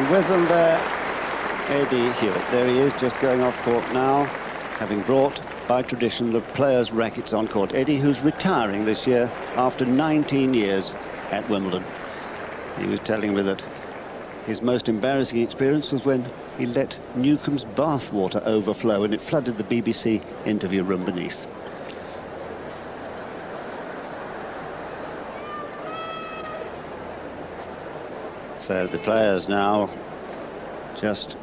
And with them there, Eddie Hewitt. There he is, just going off court now, having brought, by tradition, the players' rackets on court. Eddie, who's retiring this year after 19 years at Wimbledon. He was telling me that his most embarrassing experience was when he let Newcomb's bathwater overflow and it flooded the BBC interview room beneath. So the players now just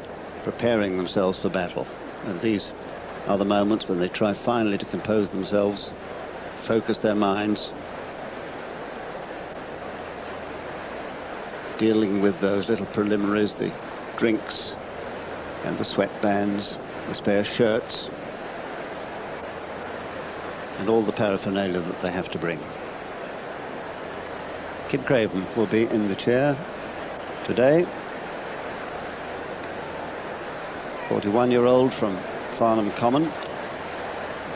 preparing themselves for battle, and these are the moments when they try finally to compose themselves, focus their minds, dealing with those little preliminaries, the drinks and the sweatbands, the spare shirts and all the paraphernalia that they have to bring. Kid Craven will be in the chair today. 41-year-old from Farnham Common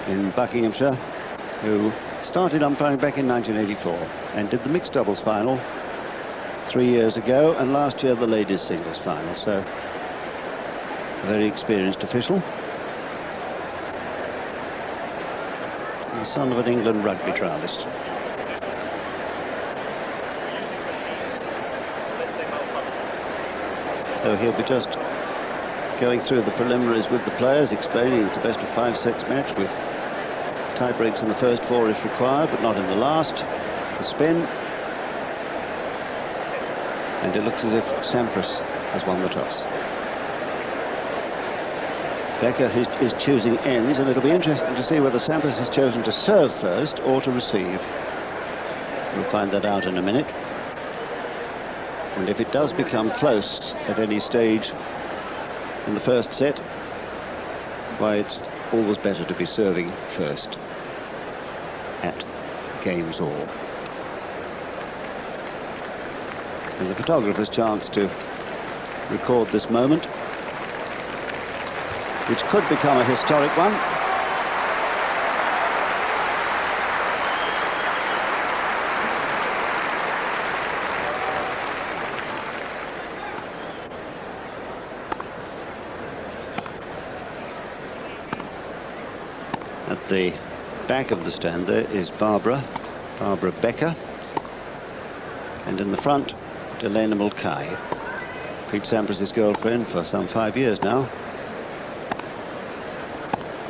in Buckinghamshire, who started umpiring back in 1984 and did the mixed doubles final 3 years ago, and last year the ladies singles final. So a very experienced official. The son of an England rugby trialist. So he'll be just going through the preliminaries with the players, explaining it's a best of 5-6 match with tie breaks in the first 4 if required, but not in the last. The spin. And it looks as if Sampras has won the toss. Becker is choosing ends, and it'll be interesting to see whether Sampras has chosen to serve first or to receive. We'll find that out in a minute. And if it does become close at any stage in the first set, why, it's always better to be serving first at game's all. And the photographer's chance to record this moment, which could become a historic one. At the back of the stand there is Barbara Becker, and in the front, Delena Mulcahy, Pete Sampras' girlfriend for some 5 years now.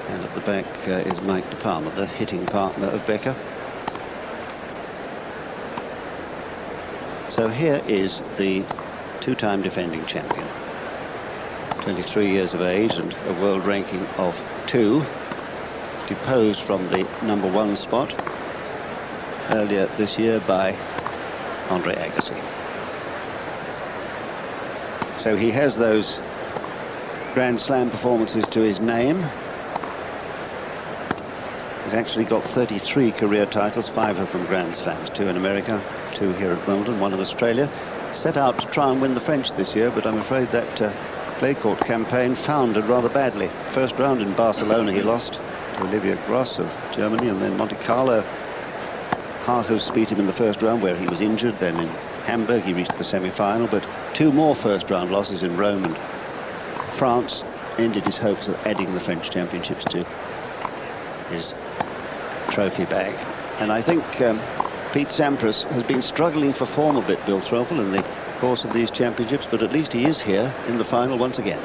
And at the back is Mike De Palma, the hitting partner of Becker. So here is the two-time defending champion, 23 years of age and a world ranking of 2. Deposed from the #1 spot earlier this year by Andre Agassi. So he has those Grand Slam performances to his name. He's actually got 33 career titles, 5 of them Grand Slams, 2 in America, 2 here at Wimbledon, 1 in Australia. Set out to try and win the French this year, but I'm afraid that clay court campaign foundered rather badly. First round in Barcelona he lost to Olivier Gross of Germany, and then Monte Carlo, Harhus beat him in the first round where he was injured. Then in Hamburg he reached the semi-final, but 2 more first-round losses in Rome and France ended his hopes of adding the French championships to his trophy bag. And I think Pete Sampras has been struggling for form a bit, Bill Threlfall, in the course of these championships, but at least he is here in the final once again.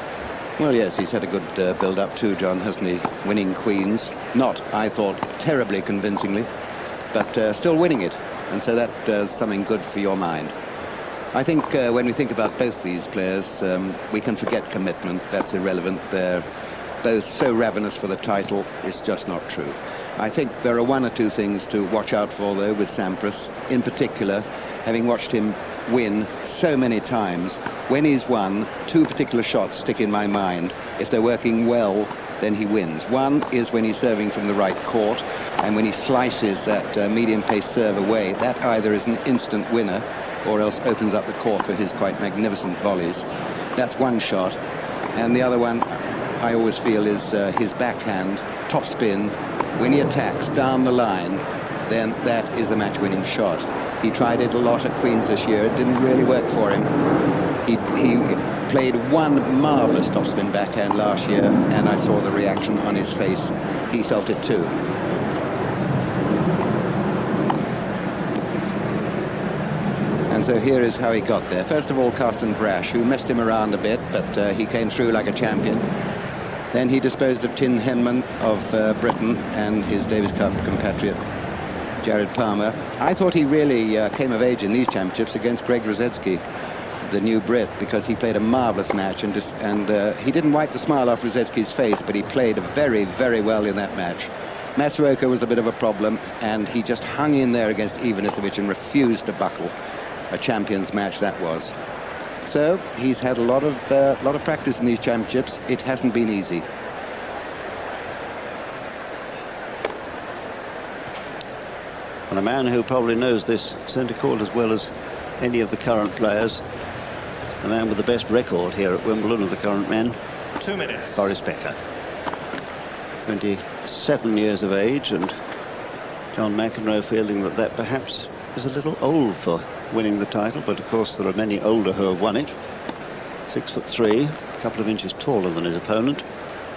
Well, yes, he's had a good build-up too, John, hasn't he? Winning Queens. Not, I thought, terribly convincingly, but still winning it. And so that does something good for your mind. I think when we think about both these players, we can forget commitment. That's irrelevant. They're both so ravenous for the title, it's just not true. I think there are 1 or 2 things to watch out for, though, with Sampras. In particular, having watched him win so many times, when he's won, 2 particular shots stick in my mind. If they're working well, then he wins. One is when he's serving from the right court, and when he slices that medium-pace serve away, that either is an instant winner or else opens up the court for his quite magnificent volleys. That's one shot. And the other one, I always feel, is his backhand topspin. When he attacks down the line, then that is a match-winning shot. He tried it a lot at Queen's this year. It didn't really work for him. He played one marvellous topspin backhand last year, and I saw the reaction on his face. He felt it too. And so here is how he got there. First of all, Carsten Brash, who messed him around a bit, but he came through like a champion. Then he disposed of Tin Henman of Britain and his Davis Cup compatriot, Jared Palmer. I thought he really came of age in these championships against Greg Rosetsky, the new Brit, because he played a marvellous match, and he didn't wipe the smile off Rosetsky's face, but he played very, very well in that match. Matsuoka was a bit of a problem, and he just hung in there against Ivanisevic and refused to buckle. A champions match that was. So he's had a lot of practice in these championships. It hasn't been easy. And a man who probably knows this centre court as well as any of the current players, the man with the best record here at Wimbledon of the current men, 2 minutes. Boris Becker. 27 years of age, and John McEnroe feeling that perhaps is a little old for winning the title, but of course there are many older who have won it. 6'3", a couple of inches taller than his opponent.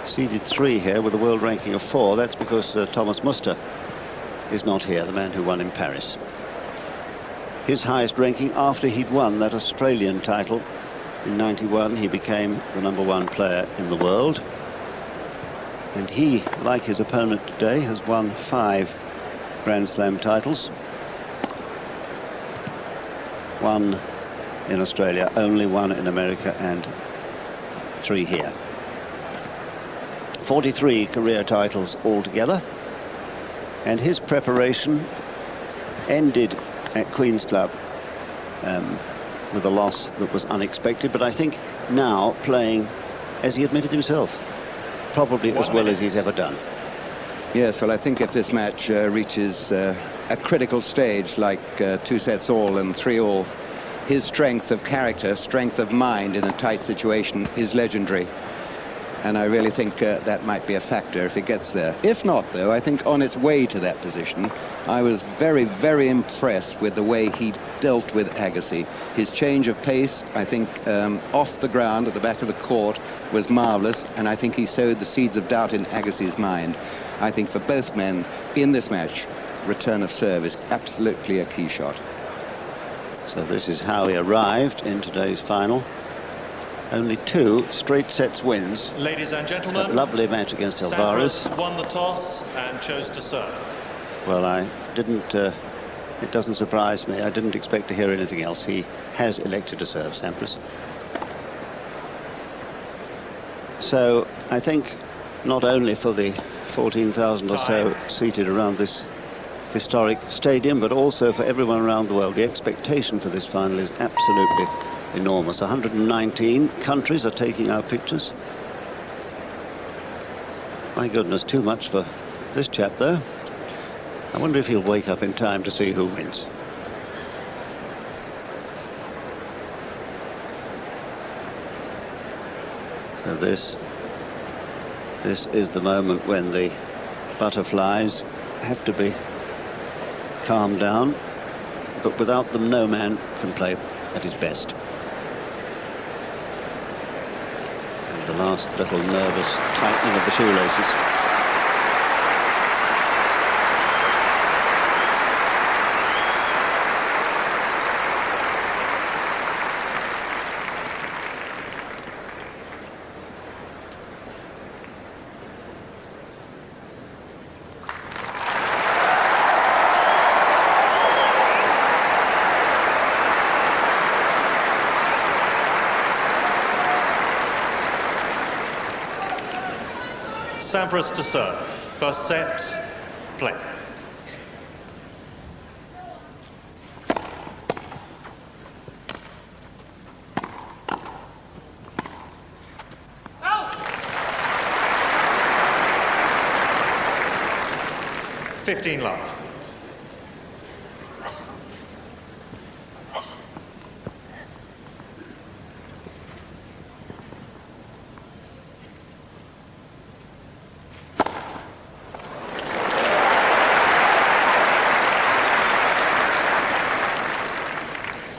Seeded 3 here with a world ranking of 4. That's because Thomas Muster is not here, the man who won in Paris. His highest ranking after he'd won that Australian title in '91. He became the #1 player in the world, and he, like his opponent today, has won 5 Grand Slam titles. 1 in Australia, only 1 in America, and 3 here. 43 career titles altogether, and his preparation ended at Queen's Club with a loss that was unexpected, but I think now playing, as he admitted himself, probably as well as he's ever done. Yes, well, I think if this match reaches a critical stage like 2 sets all and 3 all, his strength of character, strength of mind in a tight situation is legendary. And I really think that might be a factor if it gets there. If not, though, I think on its way to that position, I was very, very impressed with the way he dealt with Agassi. His change of pace, I think, off the ground at the back of the court was marvellous, and I think he sowed the seeds of doubt in Agassi's mind. I think for both men in this match, return of serve is absolutely a key shot. So this is how he arrived in today's final. Only 2 straight sets wins. Ladies and gentlemen, a lovely match against Alvarez. Sampras won the toss and chose to serve. Well, I didn't, it doesn't surprise me. I didn't expect to hear anything else. He has elected to serve, Sampras. So I think not only for the 14,000 or so seated around this historic stadium, but also for everyone around the world, the expectation for this final is absolutely enormous. 119 countries are taking our pictures. My goodness, too much for this chap, though. I wonder if he'll wake up in time to see who wins. So this is the moment when the butterflies have to be calmed down, but without them no man can play at his best. And the last little nervous tightening of the shoelaces. Sampras to serve. First set, play. Out! 15 love.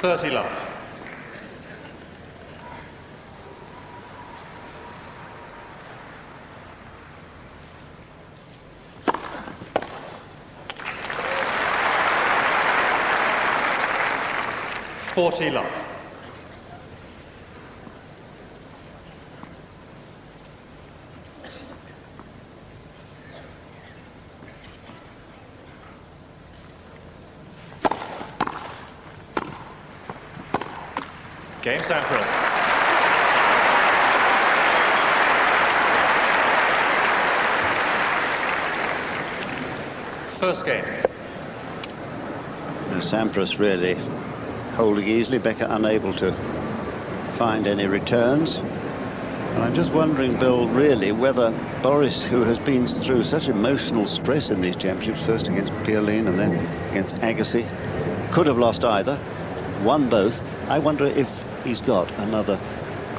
30 love. $40 love. Game Sampras. First game. Sampras really holding easily, Becker unable to find any returns. And I'm just wondering, Bill, really whether Boris, who has been through such emotional stress in these championships, first against Pierlin and then against Agassi, could have lost either, won both. I wonder if he's got another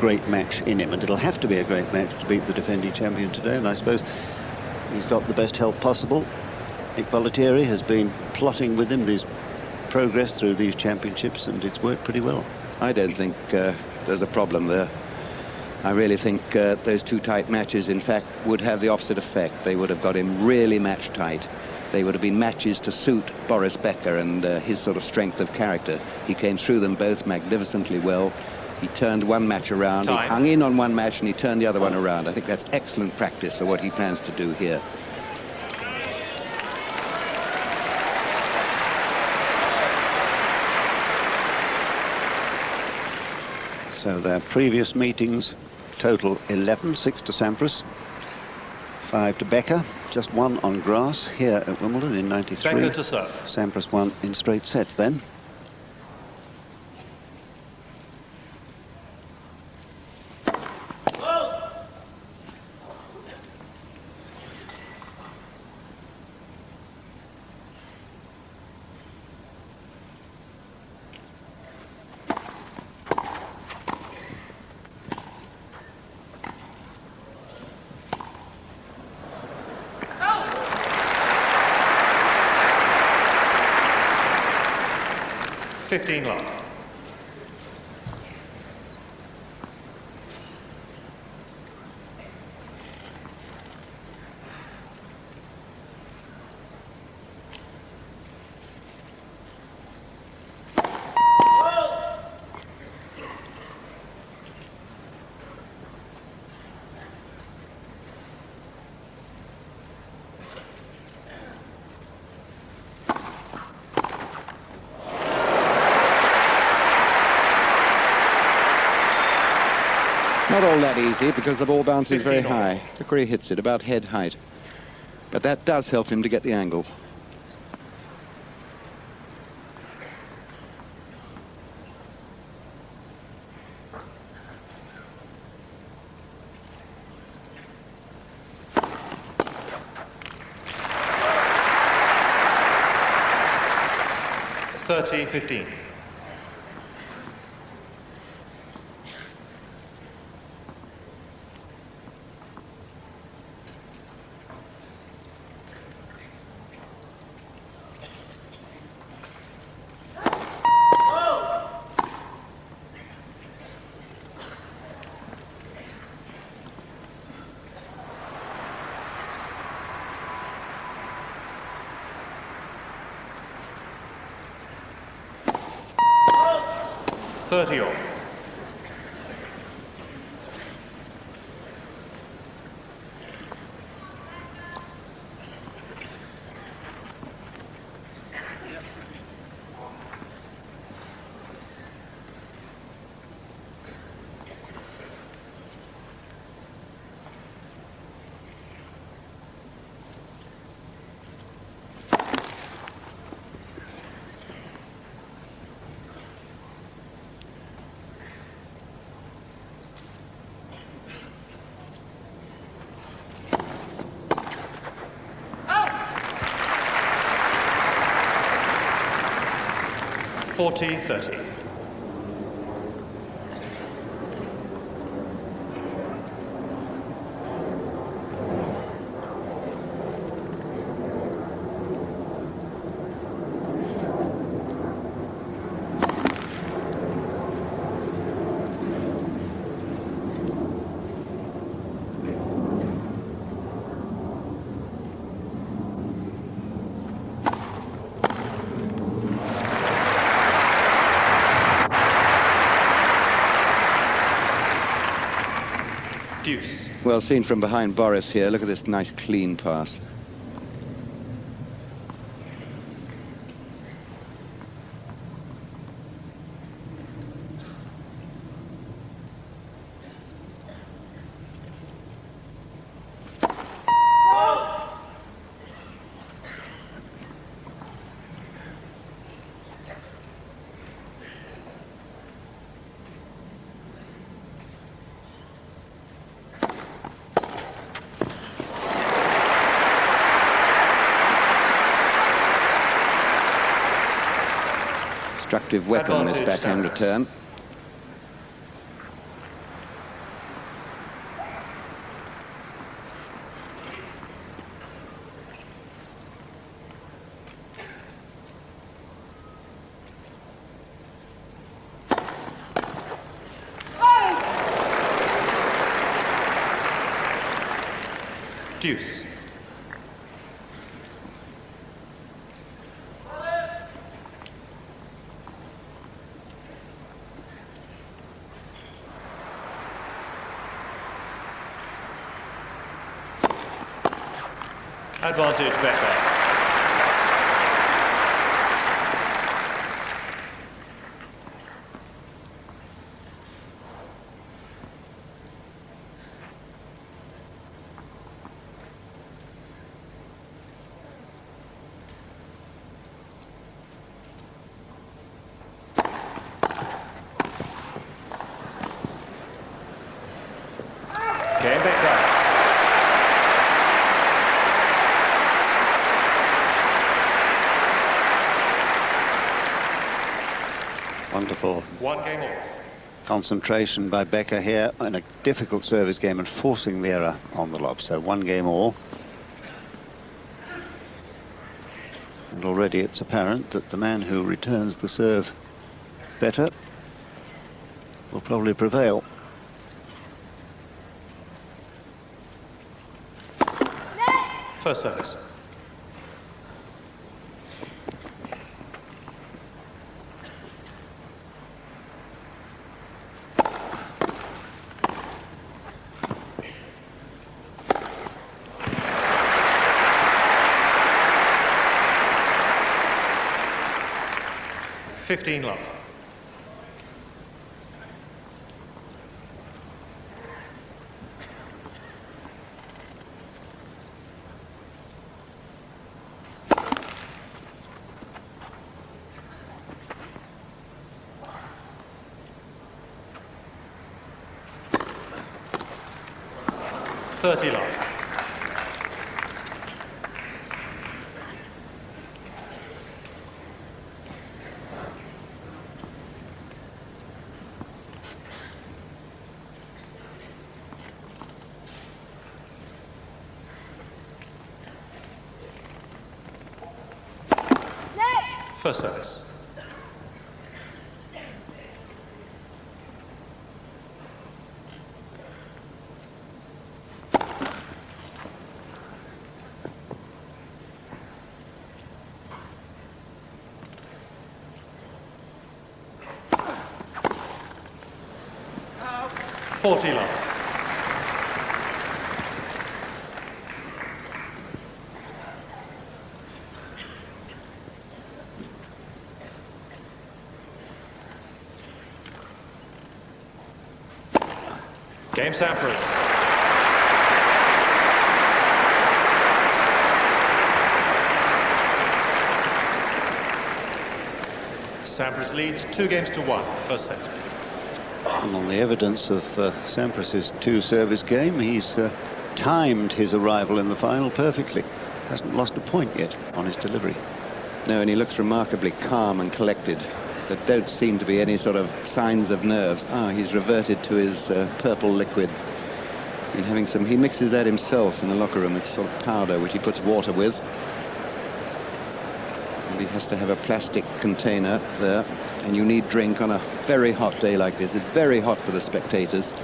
great match in him, and it'll have to be a great match to beat the defending champion today, and I suppose he's got the best help possible. Nick Bollettieri has been plotting with him his progress through these championships, and it's worked pretty well. I don't think there's a problem there. I really think those two tight matches, in fact, would have the opposite effect. They would have got him really match tight. They would have been matches to suit Boris Becker and his sort of strength of character. He came through them both magnificently well. He turned one match around. Time. He hung in on one match and he turned the other one around. I think that's excellent practice for what he plans to do here. So their previous meetings total 11, 6 to Sampras, 5 to Becker, just one on grass here at Wimbledon in '93. Becker to serve. Sampras won in straight sets then. $15 love. Not all that easy because the ball bounces very 15 all. high. Look where he hits it, about head height. But that does help him to get the angle. $30-15. $30 all. $40-30. Well, seen from behind Boris here, look at this nice clean pass. Destructive weapon, this backhand return. Deuce. Advantage Becker. Game Becker. Wonderful. One game all. Concentration by Becker here in a difficult service game and forcing the error on the lob. So 1 game all. And already it's apparent that the man who returns the serve better will probably prevail. First service. Fifteen love. $30 love. First service. $40 love. Game Sampras. Sampras leads 2-1, first set. And on the evidence of Sampras's 2-service game, he's timed his arrival in the final perfectly. Hasn't lost a point yet on his delivery. No, and he looks remarkably calm and collected. There don't seem to be any sort of signs of nerves. Ah, he's reverted to his purple liquid. Been having some. He mixes that himself in the locker room. It's sort of powder which he puts water with. And he has to have a plastic container there. And you need drink on a very hot day like this. It's very hot for the spectators.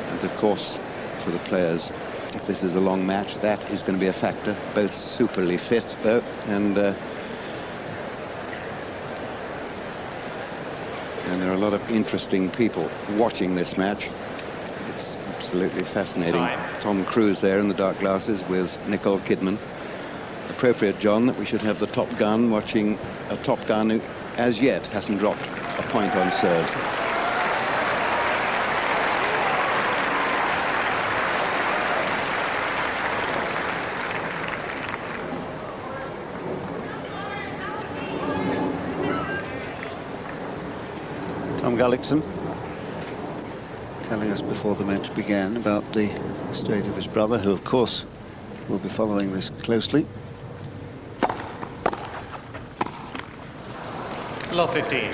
And of course, for the players. If this is a long match, that is going to be a factor. Both superly fit, though. And there are a lot of interesting people watching this match. It's Absolutely fascinating. Time. Tom Cruise there in the dark glasses with Nicole Kidman. Appropriate, John, that we should have the Top Gun watching a Top Gun who, as yet, hasn't dropped a point on serve. Tom Gullickson telling us before the match began about the state of his brother, who of course will be following this closely. Love 15.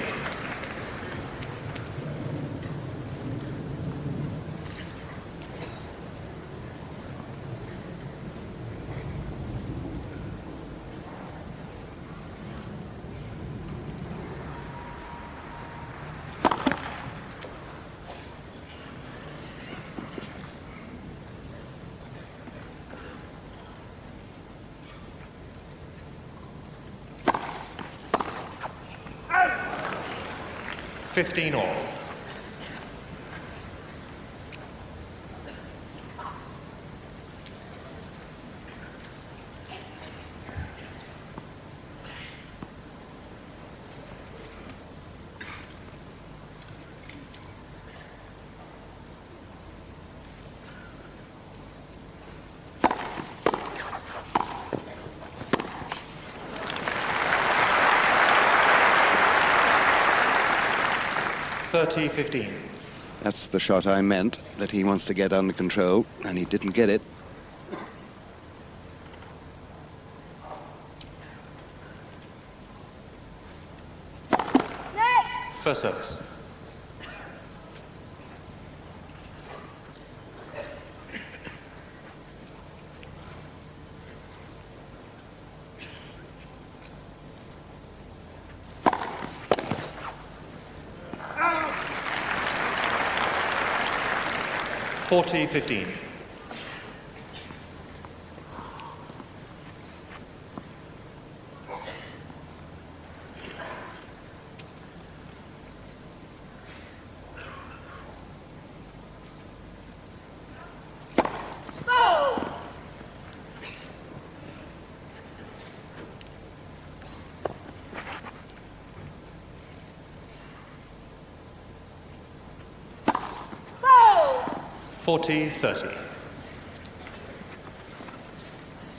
Fifteen all. .30-15. That's the shot I meant, that he wants to get under control, and he didn't get it. First service. .40-15. .40-30.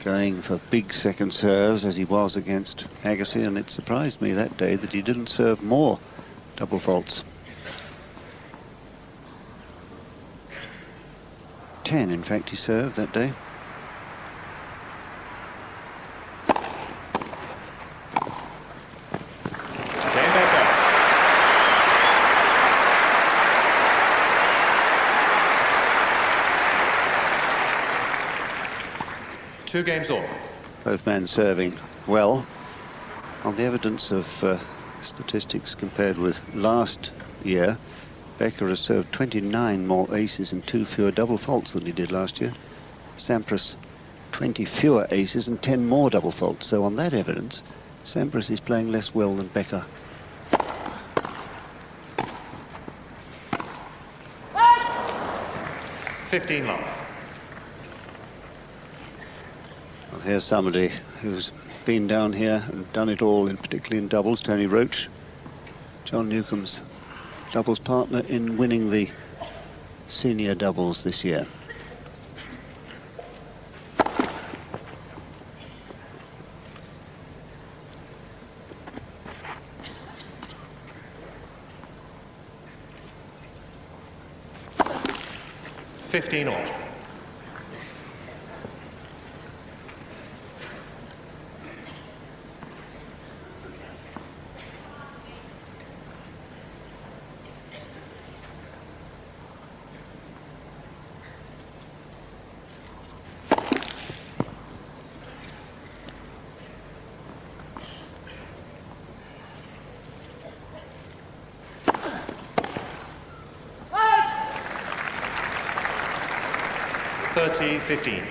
Going for big second serves as he was against Agassi, and it surprised me that day that he didn't serve more double faults. 10, in fact, he served that day. Becker. 2 games all. Both men serving well. On the evidence of statistics compared with last year, Becker has served 29 more aces and 2 fewer double faults than he did last year. Sampras 20 fewer aces and 10 more double faults. So on that evidence, Sampras is playing less well than Becker. .15 love. Well, here's somebody who's been down here and done it all, particularly in doubles. Tony Roach, John Newcomb's doubles partner in winning the senior doubles this year. .15 all. .30-15.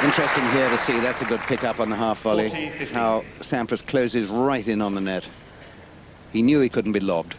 Interesting here to see, that's a good pick-up on the half volley, 40-50. how Sampras closes right in on the net. He knew he couldn't be lobbed.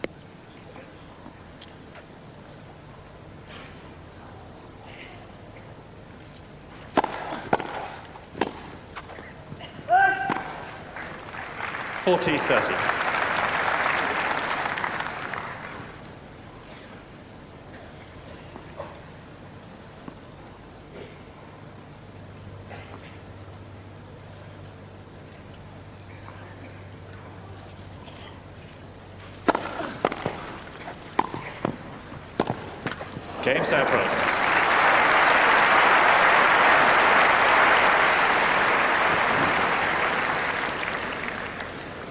Game Sampras.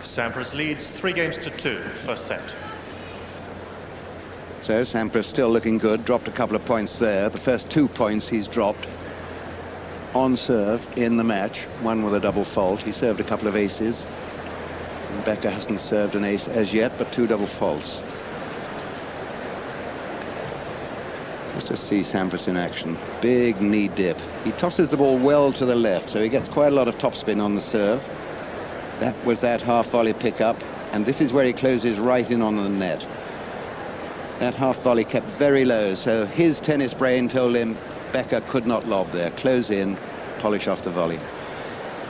Sampras leads 3-2, first set. So Sampras still looking good, dropped a couple of points there. The first 2 points he's dropped on serve in the match, one with a double fault. He served a couple of aces. And Becker hasn't served an ace as yet, but 2 double faults. Let's just see Sampras in action. Big knee dip. He tosses the ball well to the left, so he gets quite a lot of topspin on the serve. That was that half volley pickup, and this is where he closes right in on the net. That half volley kept very low, so his tennis brain told him Becker could not lob there. Close in, polish off the volley.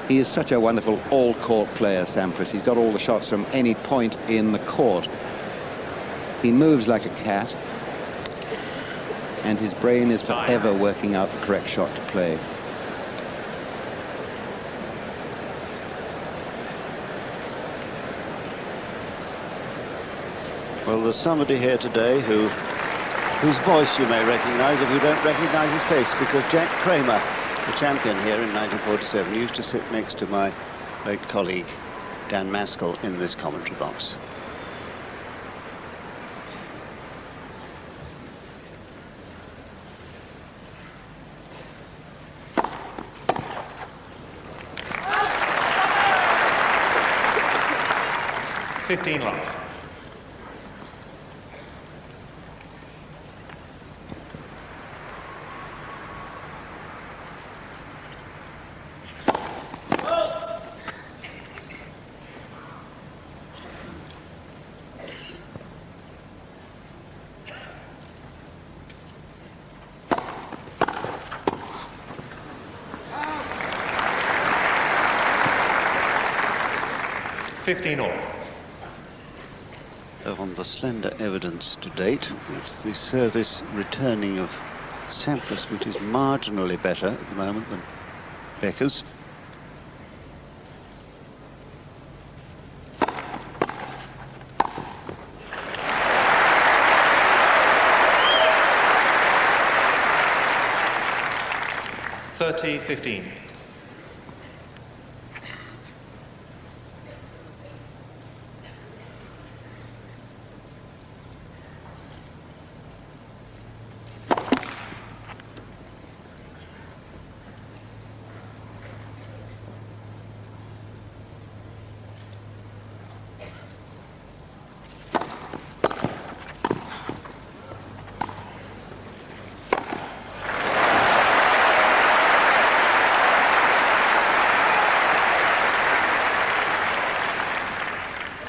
He is such a wonderful all-court player, Sampras. He's got all the shots from any point in the court. He moves like a cat, and his brain is forever working out the correct shot to play. Well, there's somebody here today whose voice you may recognise if you don't recognise his face, because Jack Kramer, the champion here in 1947, used to sit next to my late colleague Dan Maskell in this commentary box. Love. On the slender evidence to date, it's the service returning of Sampras, which is marginally better at the moment than Becker's. (30-15).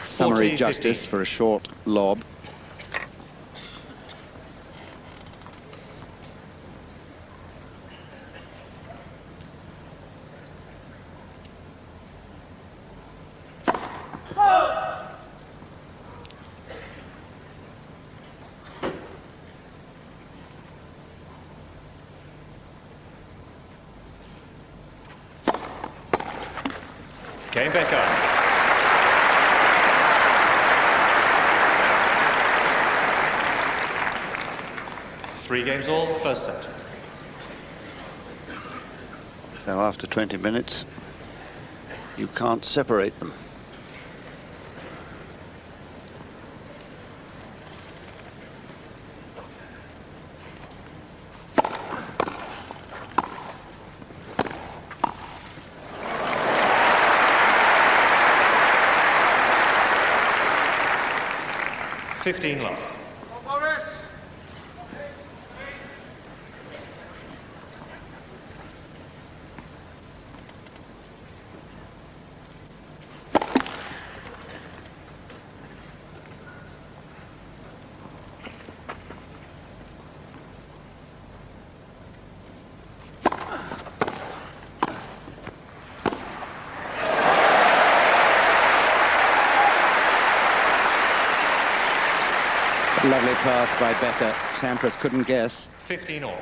Summary justice for a short lob. Game Becker. Three games all, first set. So after 20 minutes, you can't separate them. Love. Boris! Lovely pass by Becker. Sampras couldn't guess. 15 all.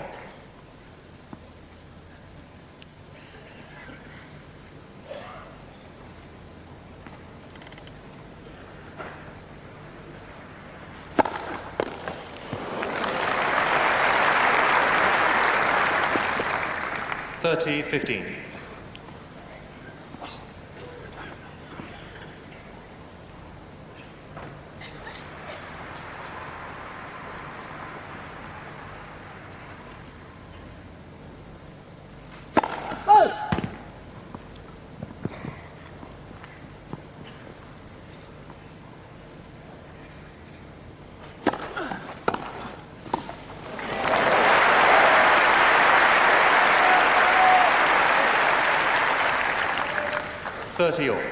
(30-15).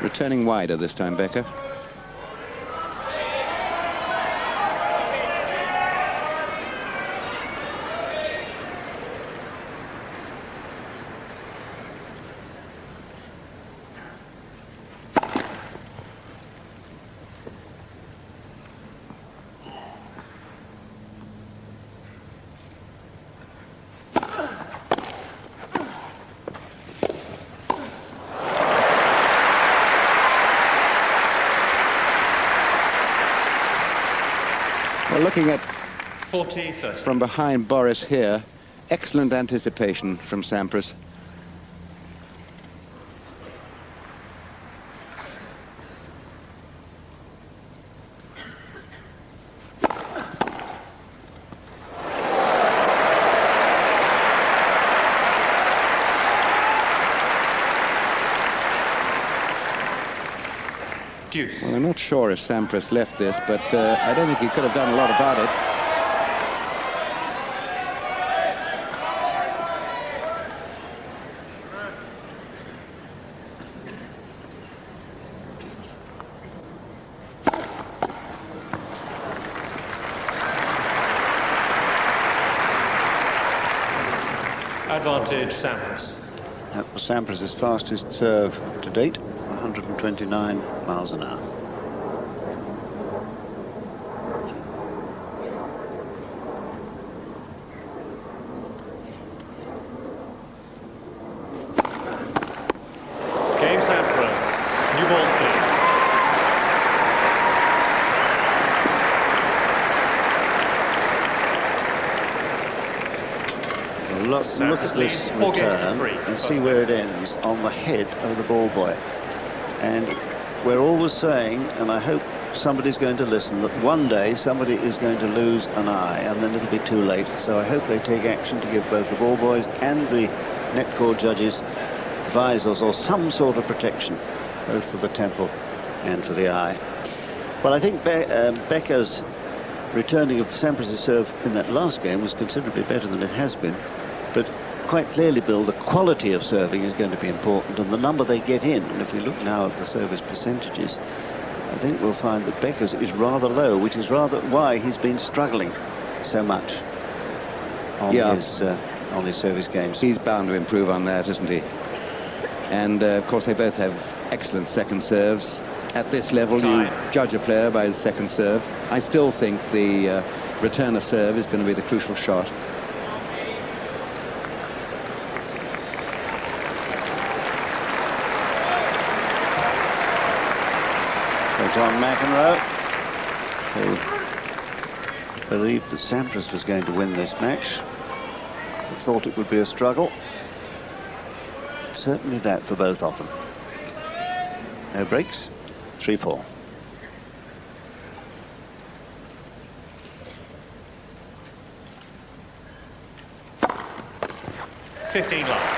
Returning wider this time, Becker. Well, looking at 40-30 from behind Boris here, excellent anticipation from Sampras. Deuce. Well, I'm not sure if Sampras left this, but I don't think he could have done a lot about it. Advantage Sampras. That was Sampras' fastest serve to date, 129 miles an hour. Game Sampras. New balls, please. Look at this return and see where it ends, on the head of the ball boy. And we're always saying, and I hope somebody's going to listen, that one day somebody is going to lose an eye and then it'll be too late. So I hope they take action to give both the ball boys and the net court judges visors or some sort of protection, both for the temple and for the eye. Well, I think Becker's returning of Sampras' serve in that last game was considerably better than it has been. But quite clearly, Bill, the quality of serving is going to be important, and the number they get in. And if we look now at the service percentages, I think we'll find that Becker's is rather low, which is rather why he's been struggling so much on his service games. He's bound to improve on that, isn't he? And of course, they both have excellent second serves. At this level, you judge a player by his second serve. I still think the return of serve is going to be the crucial shot. John McEnroe, who believed that Sampras was going to win this match, but thought it would be a struggle. Certainly that for both of them. No breaks, 3-4. $15 love.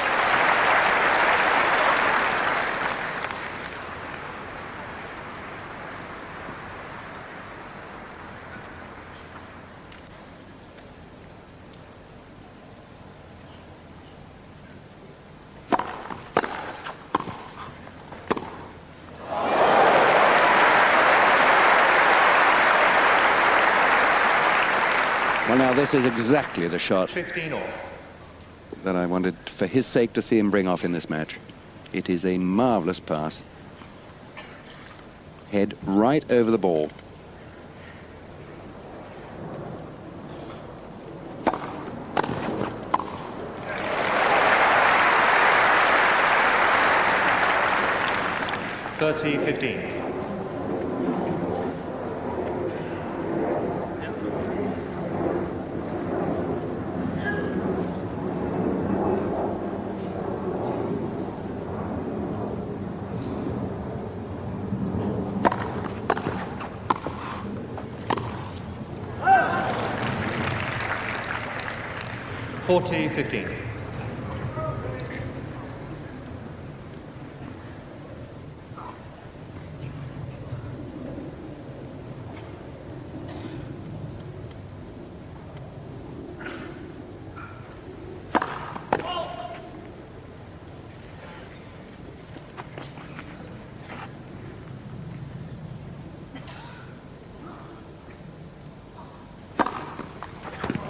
Well, now this is exactly the shot 15 all. that I wanted, for his sake, to see him bring off in this match. It is a marvellous pass. Head right over the ball. 30-15. (40-15).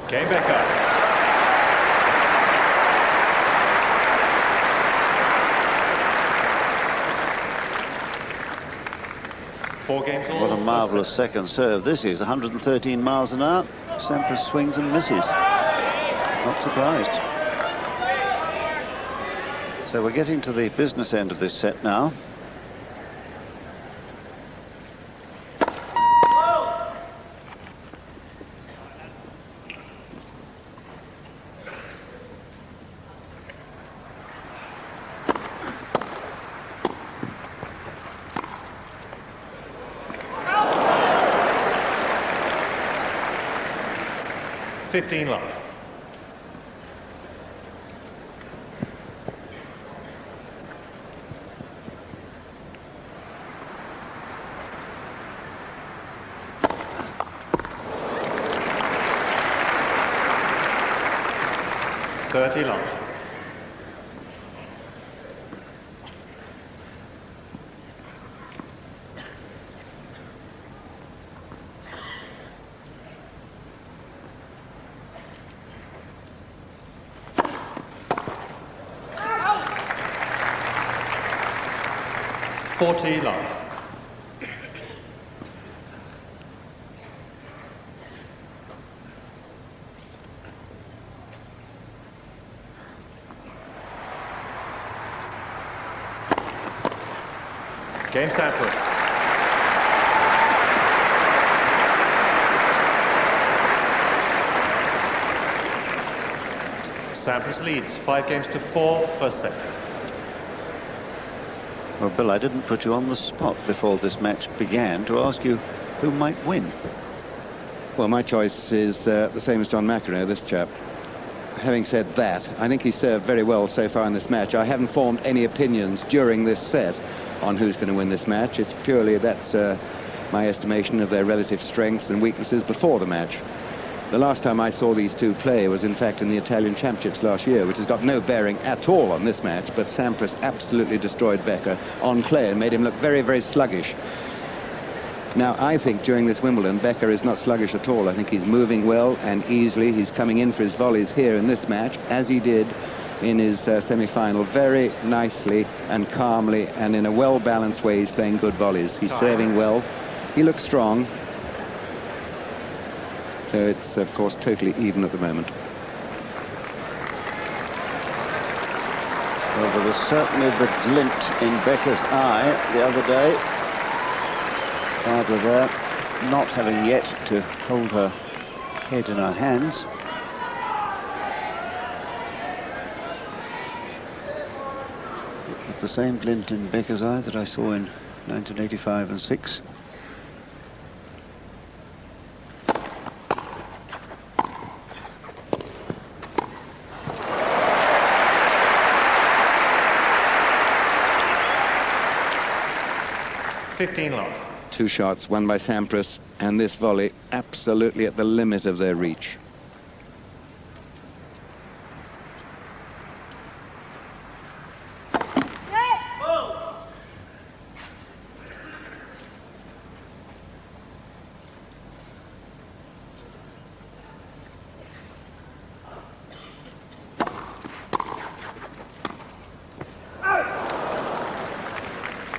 Game Becker. Four games all. What a marvellous second serve this is. 113 miles an hour. Sampras swings and misses. Not surprised. So we're getting to the business end of this set now. $15 love. $30 love. $40 love. Game Sampras. Sampras leads 5-4, first set. Well, Bill, I didn't put you on the spot before this match began to ask you who might win. Well, my choice is the same as John McEnroe, this chap. Having said that, I think he served very well so far in this match. I haven't formed any opinions during this set on who's going to win this match. It's purely that's my estimation of their relative strengths and weaknesses before the match. The last time I saw these two play was, in fact, in the Italian Championships last year, which has got no bearing at all on this match, but Sampras absolutely destroyed Becker on clay and made him look very, very sluggish. Now, I think during this Wimbledon, Becker is not sluggish at all. I think he's moving well and easily. He's coming in for his volleys here in this match, as he did in his semi-final, very nicely and calmly, and in a well-balanced way. He's playing good volleys. He's serving well. He looks strong. So it's, of course, totally even at the moment. Well, there was certainly the glint in Becker's eye the other day. Barbara there, not having yet to hold her head in her hands. It was the same glint in Becker's eye that I saw in 1985 and 6. $15 love. Two shots, one by Sampras, and this volley absolutely at the limit of their reach.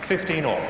$15 all.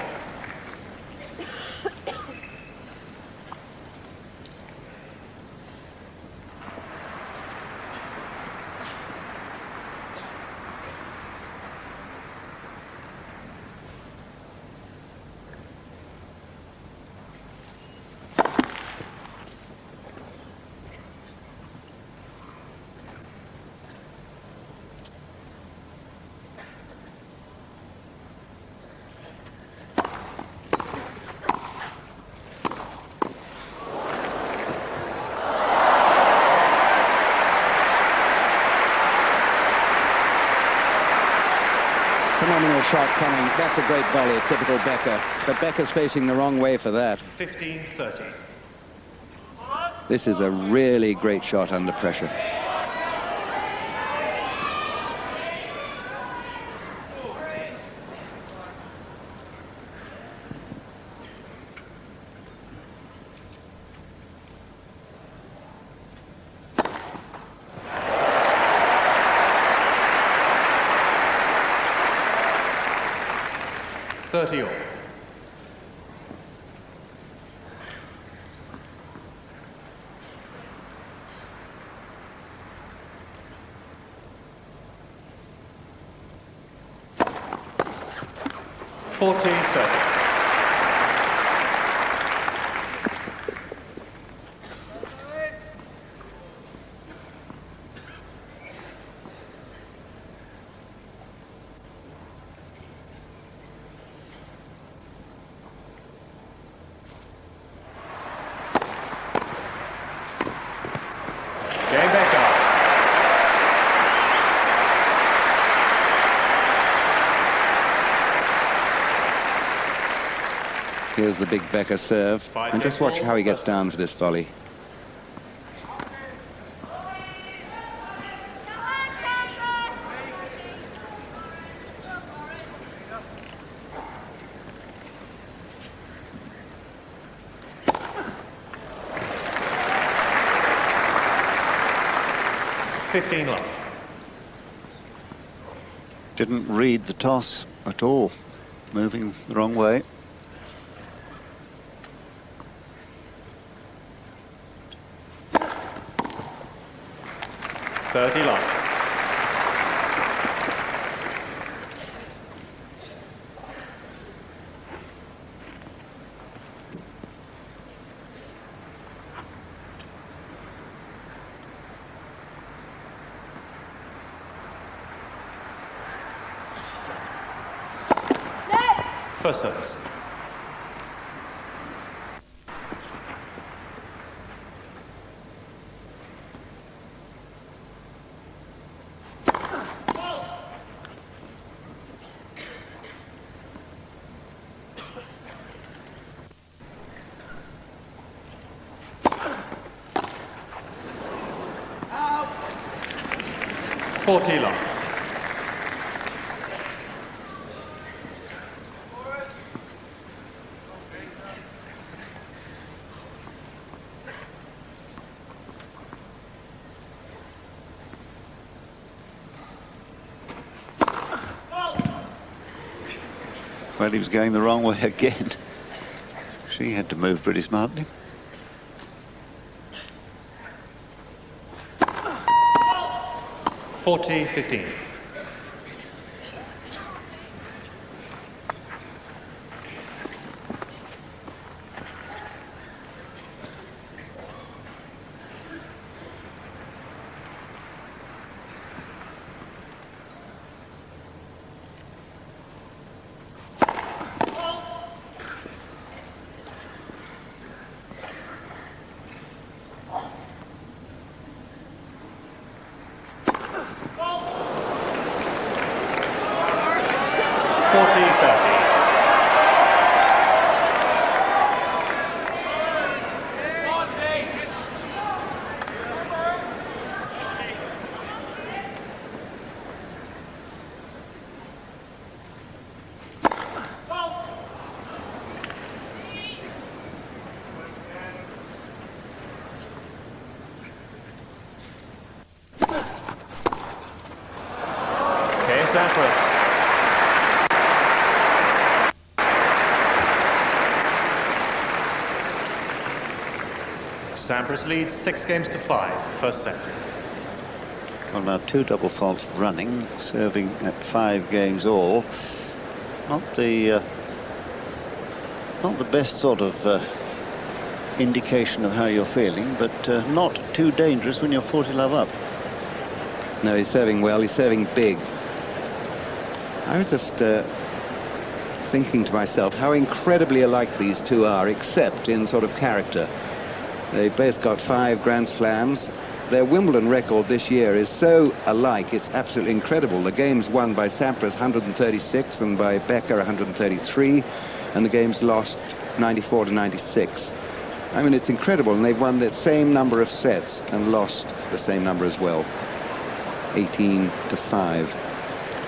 phenomenal shot coming. That's a great volley, typical Becker. But Becker's facing the wrong way for that. 15-30. This is a really great shot under pressure. All. Becker. Here's the big Becker serve. And just watch how he gets down for this volley. Love. Didn't read the toss at all, moving the wrong way. Love. First service. Out. 40 long. Well, he was going the wrong way again. She had to move pretty smartly. (40-15). Sampras. Sampras leads 6-5, first set. Well, now 2 double faults running, serving at 5 games all. Not the best sort of indication of how you're feeling, but not too dangerous when you're 40 love up. No, he's serving well, he's serving big. I was just thinking to myself how incredibly alike these two are, except in sort of character. They've both got 5 Grand Slams, their Wimbledon record this year is so alike, it's absolutely incredible. The games won by Sampras 136 and by Becker 133, and the games lost 94 to 96. I mean, it's incredible, and they've won the same number of sets and lost the same number as well, 18 to 5.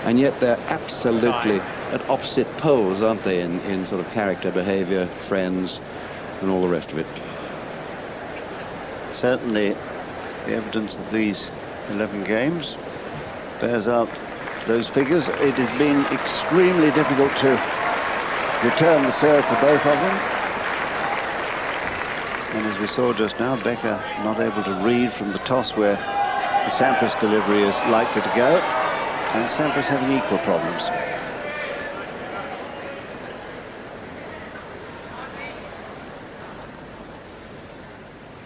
And yet they're absolutely at opposite poles, aren't they, in sort of character, behavior, friends, and all the rest of it. Certainly, the evidence of these 11 games bears out those figures. It has been extremely difficult to return the serve for both of them. And as we saw just now, Becker not able to read from the toss where the Sampras delivery is likely to go, and Sampras having equal problems.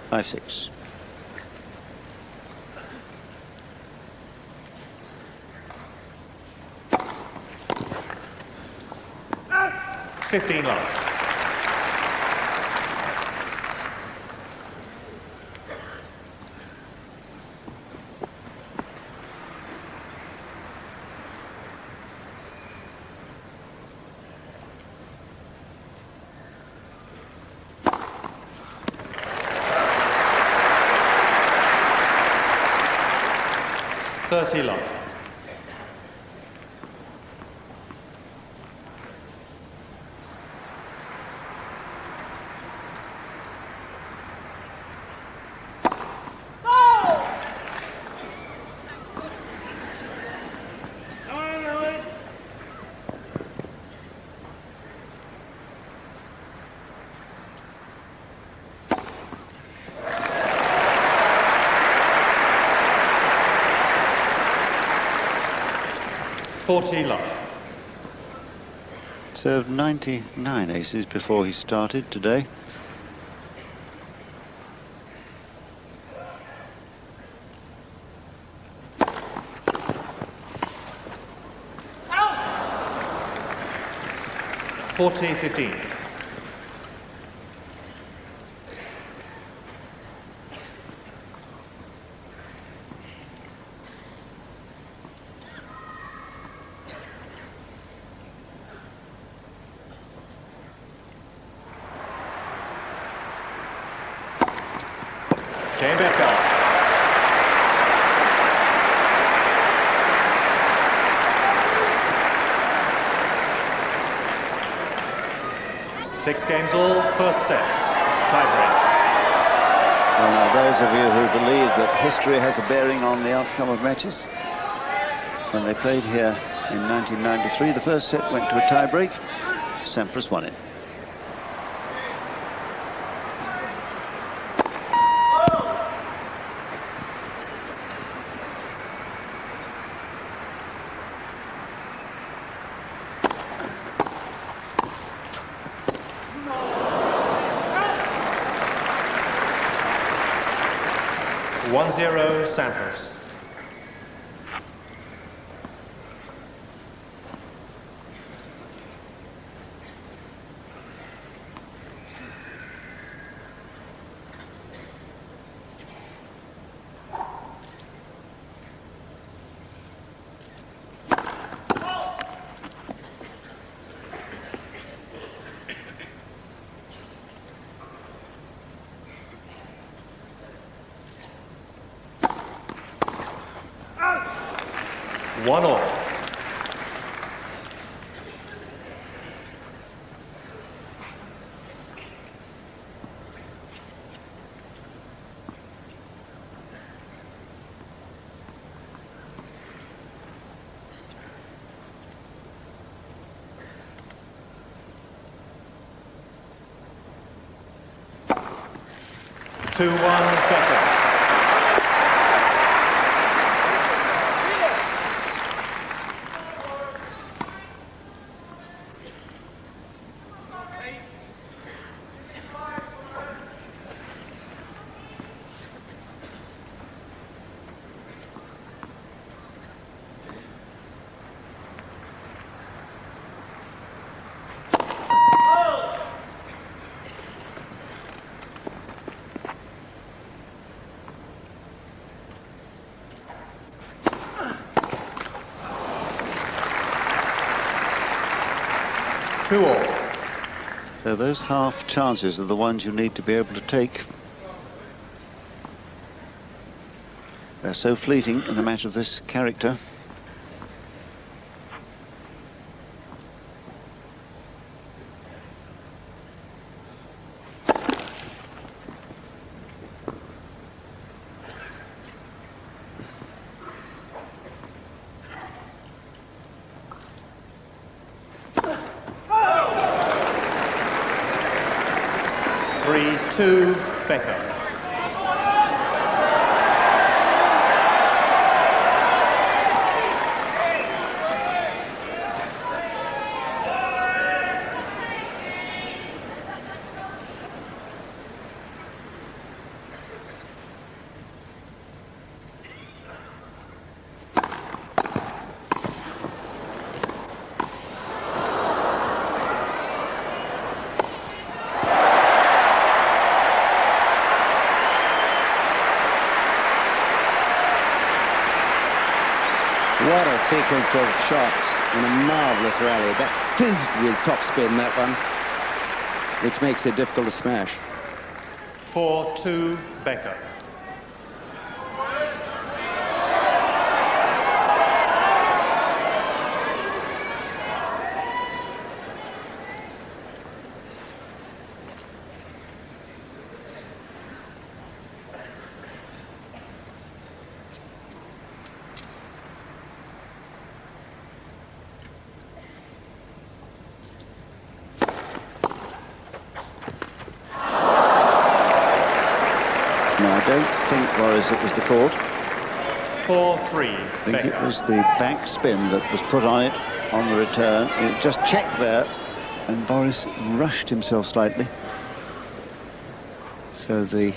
Five, 6. $15 love. $30 love. $40 love. Served 99 aces before he started today. $14-15. Game Becker. Six games all, first set, tiebreak. Well, now, those of you who believe that history has a bearing on the outcome of matches, when they played here in 1993, the first set went to a tiebreak. Sampras won it. $1-0 Sampras. One all. Two-one Becker. 2-all. So those half chances are the ones you need to be able to take. They're so fleeting in a match of this character. To Becker. What a sequence of shots in a marvellous rally. That fizzed with topspin, that one, which makes it difficult to smash. 4-2 Becker. No, I don't think, Boris, it was the court. 4-3 I think Becker. it was the back spin that was put on it on the return. It just checked there, and Boris rushed himself slightly. So the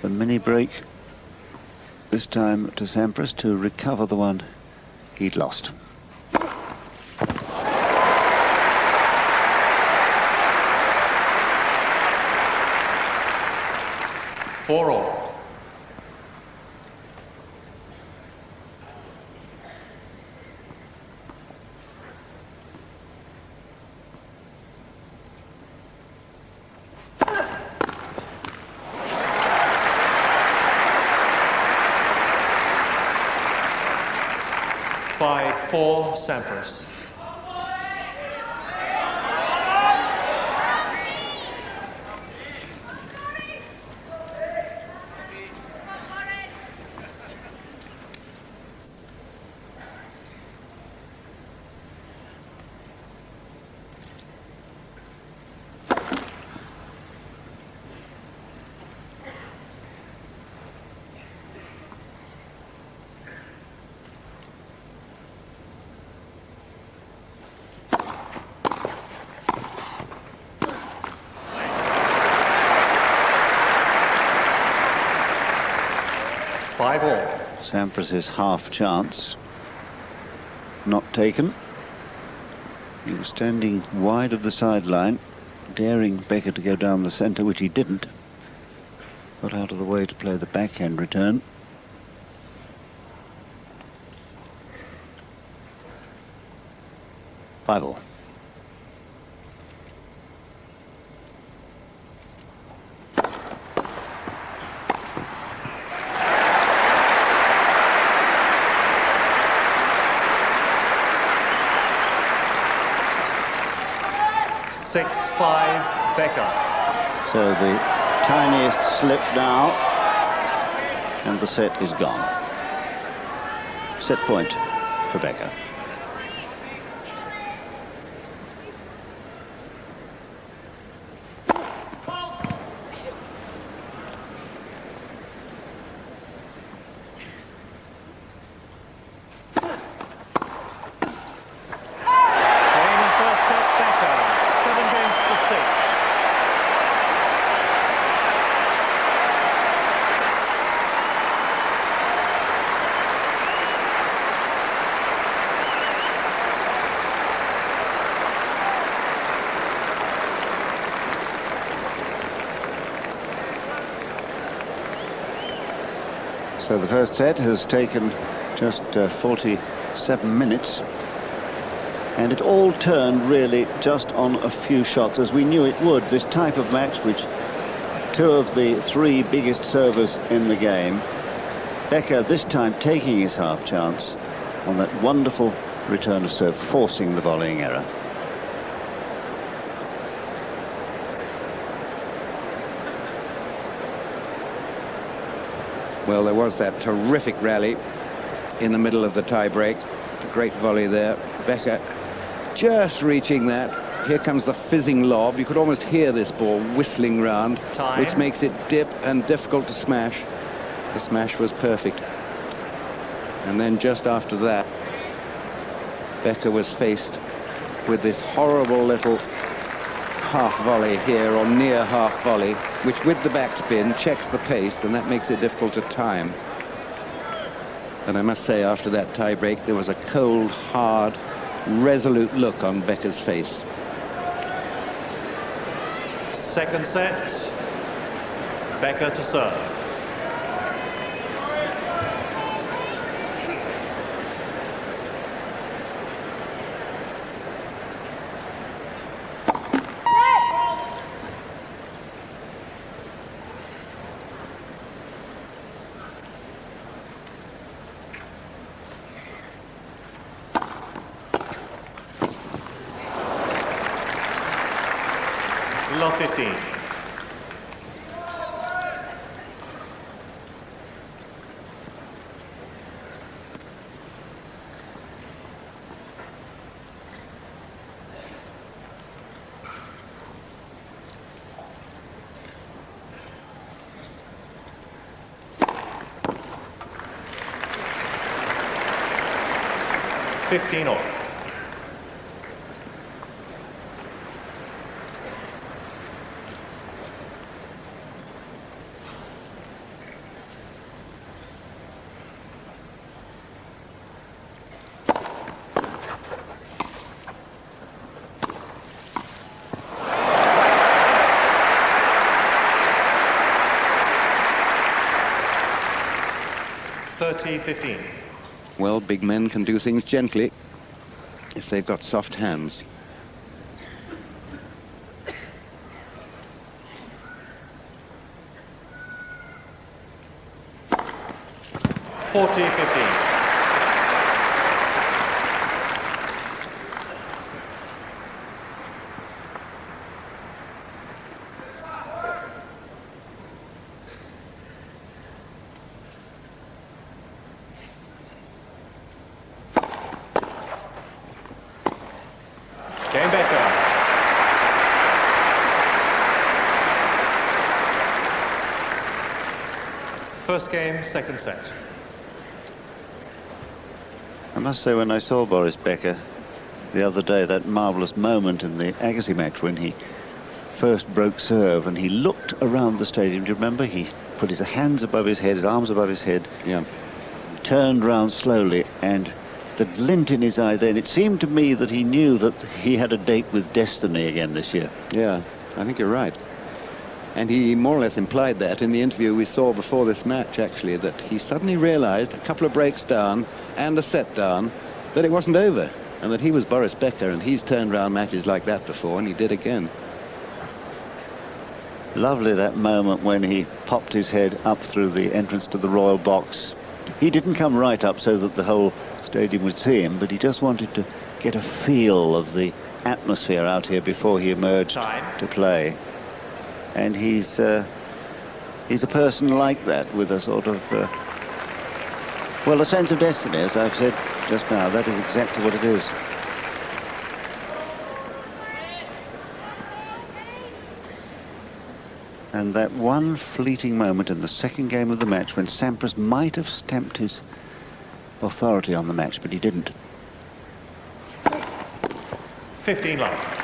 mini break, this time to Sampras to recover the one he'd lost. 4-all. Four Sampras. Sampras' half chance not taken. He was standing wide of the sideline, daring Becker to go down the centre, which he didn't. Got out of the way to play the backhand return. Five all. Becker. So the tiniest slip now, and the set is gone. Set point for Becker. So the first set has taken just 47 minutes. And it all turned really just on a few shots, as we knew it would. This type of match, which two of the three biggest servers in the game. Becker this time taking his half chance on that wonderful return of serve, forcing the volleying error. Well, there was that terrific rally in the middle of the tie-break. A great volley there. Becker just reaching that. Here comes the fizzing lob. You could almost hear this ball whistling round, which makes it dip and difficult to smash. The smash was perfect. And then just after that, Becker was faced with this horrible little half volley here, or near half volley, which with the backspin checks the pace, and that makes it difficult to time. And I must say, after that tie-break, there was a cold, hard, resolute look on Becker's face. Second set, Becker to serve. Love 15. All. Well, big men can do things gently if they've got soft hands. Game Becker. First game, second set. I must say, when I saw Boris Becker the other day, that marvellous moment in the Agassi match when he first broke serve and he looked around the stadium, do you remember? He put his hands above his head, his arms above his head, turned round slowly, and the glint in his eye then, it seemed to me that he knew that he had a date with destiny again this year. Yeah, I think you're right. And he more or less implied that in the interview we saw before this match, actually, that he suddenly realized, a couple of breaks down and a set down, that it wasn't over, and that he was Boris Becker, and he's turned around matches like that before, and he did again. Lovely, that moment when he popped his head up through the entrance to the Royal Box. He didn't come right up so that the whole stadium would see him, but he just wanted to get a feel of the atmosphere out here before he emerged to play. And he's a person like that, with a sort of well, a sense of destiny, as I've said just now. That is exactly what it is. And that one fleeting moment in the second game of the match when Sampras might have stamped his authority on the match, but he didn't. 15 love.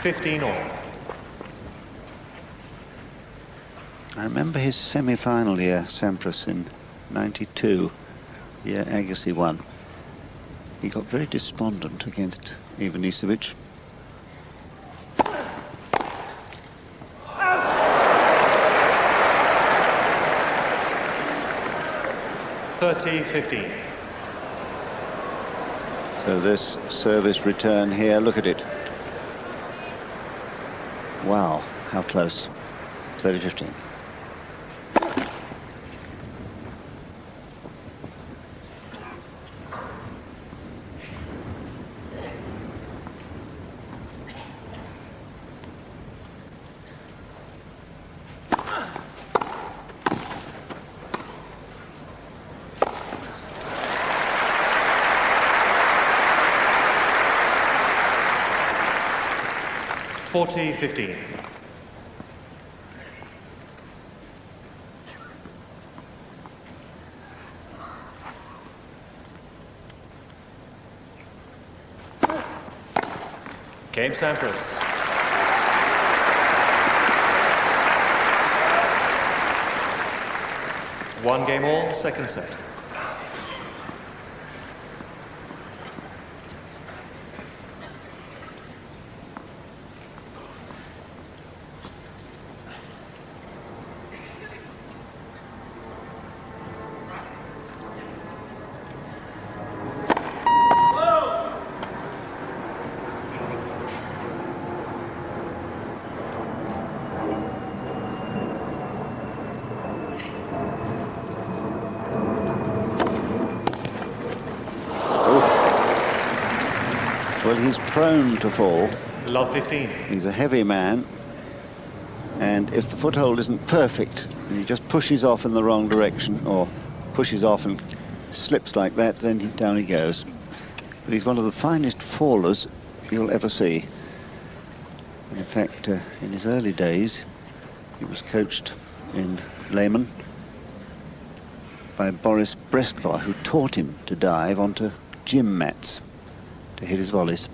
15 all. I remember his semi-final year, Sampras, in '92, the year Agassi won. He got very despondent against Ivanisevic. (30-15). So this service return here, look at it. Wow, how close. 30-15. (40-15). Game Sampras. One game all, second set. Well, he's prone to fall. Love 15. He's a heavy man, and if the foothold isn't perfect and he just pushes off in the wrong direction, or pushes off and slips like that, then down he goes. But he's one of the finest fallers you'll ever see. And in fact, in his early days, he was coached in Lehmann by Boris, who taught him to dive onto gym mats to hit his volleys.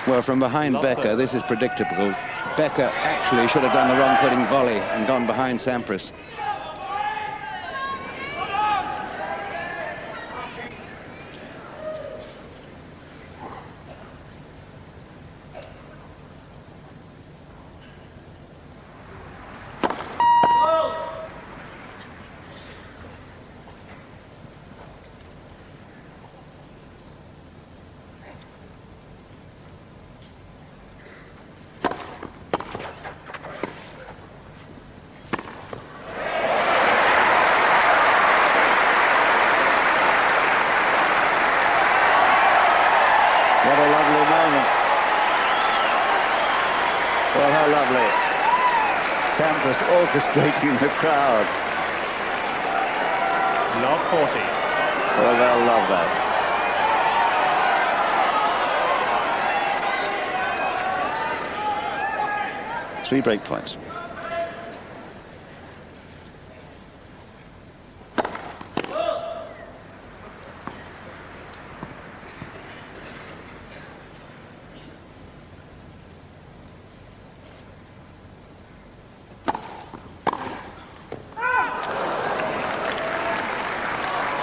Well, from behind Becker, this is predictable. Becker actually should have done the wrong footing volley and gone behind Sampras. What a lovely moment. Well, how lovely. Sampras orchestrating the crowd. Love 40. Well, they'll love that. Three break points.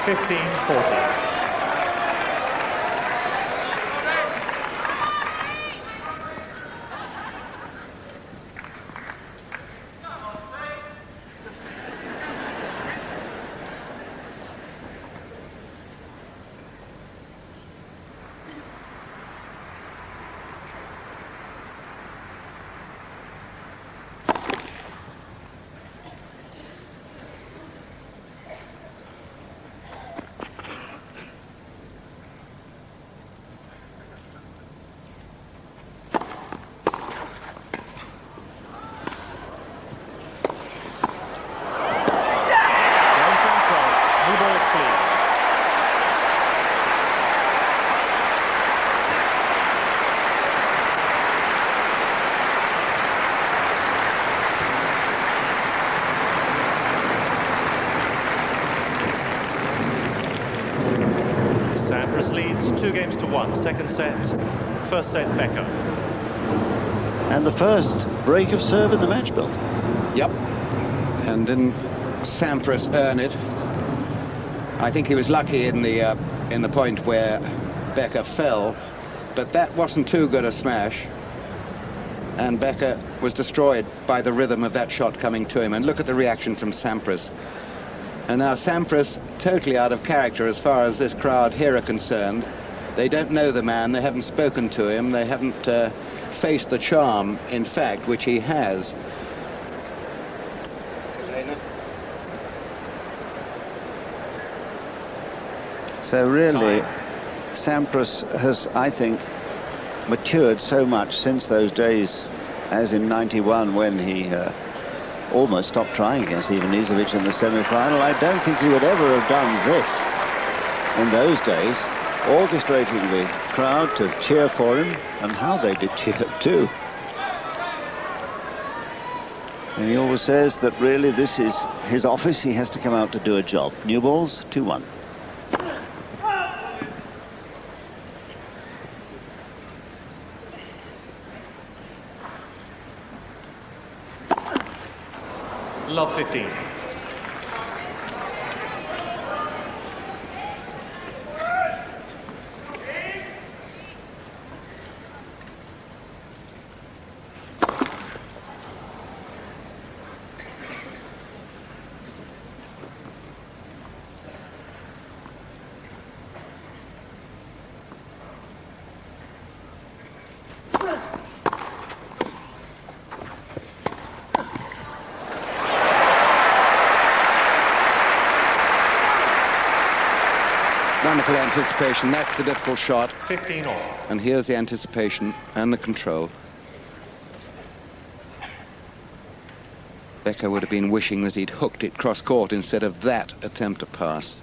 (15-40). 1, second set. First set, Becker. And the first break of serve in the match, Bill. Yep. And didn't Sampras earn it? I think he was lucky in the point where Becker fell, but that wasn't too good a smash. And Becker was destroyed by the rhythm of that shot coming to him. And look at the reaction from Sampras. And now Sampras totally out of character as far as this crowd here are concerned. They don't know the man, they haven't spoken to him, they haven't faced the charm, in fact, which he has. So really, Sampras has, I think, matured so much since those days, as in '91 when he almost stopped trying against Ivanisevic in the semi-final. I don't think he would ever have done this in those days, orchestrating the crowd to cheer for him, and how they did cheer too. And he always says that really this is his office, he has to come out to do a job. New balls, 2-1. Love 15. Wonderful anticipation, that's the difficult shot. 15 all. And here's the anticipation and the control. Becker would have been wishing that he'd hooked it cross-court instead of that attempt to pass.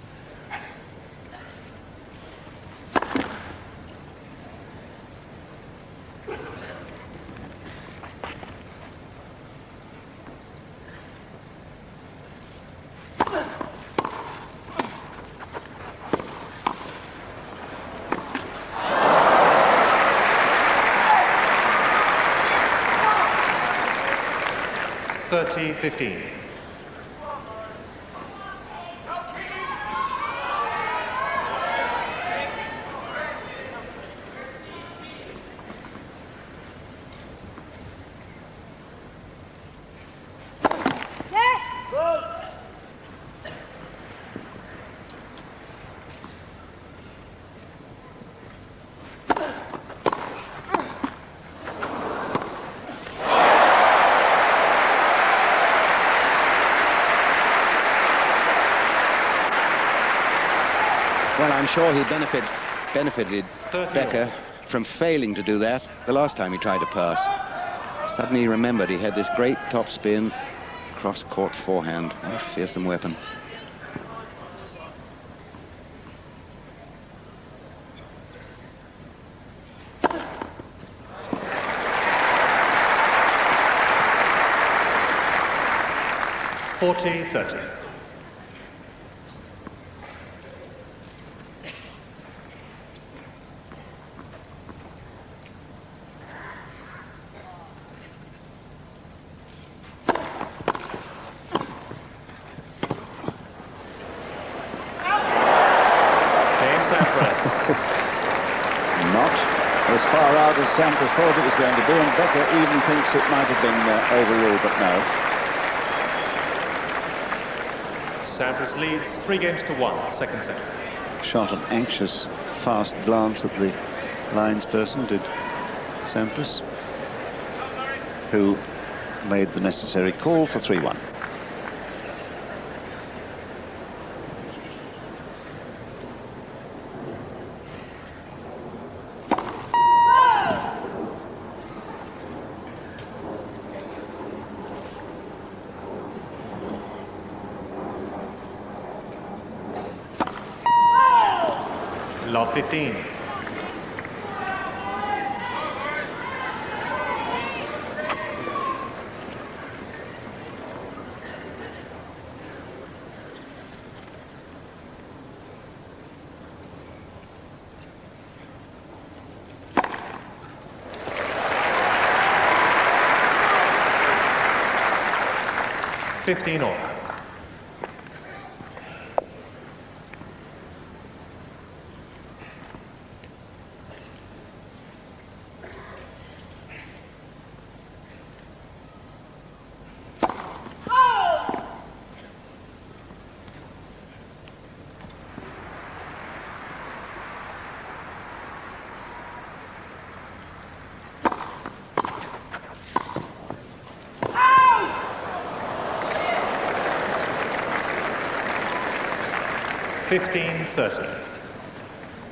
$30-15. Well, I'm sure he benefited Becker from failing to do that the last time he tried to pass. Suddenly he remembered he had this great topspin cross-court forehand. What a fearsome weapon. $40-30. Not as far out as Sampras thought it was going to be, and Becker even thinks it might have been overruled, but no. Sampras leads 3-1, second set. Shot an anxious, fast glance at the linesperson, did Sampras, who made the necessary call for 3-1. Love 15. 15 all. (15-30).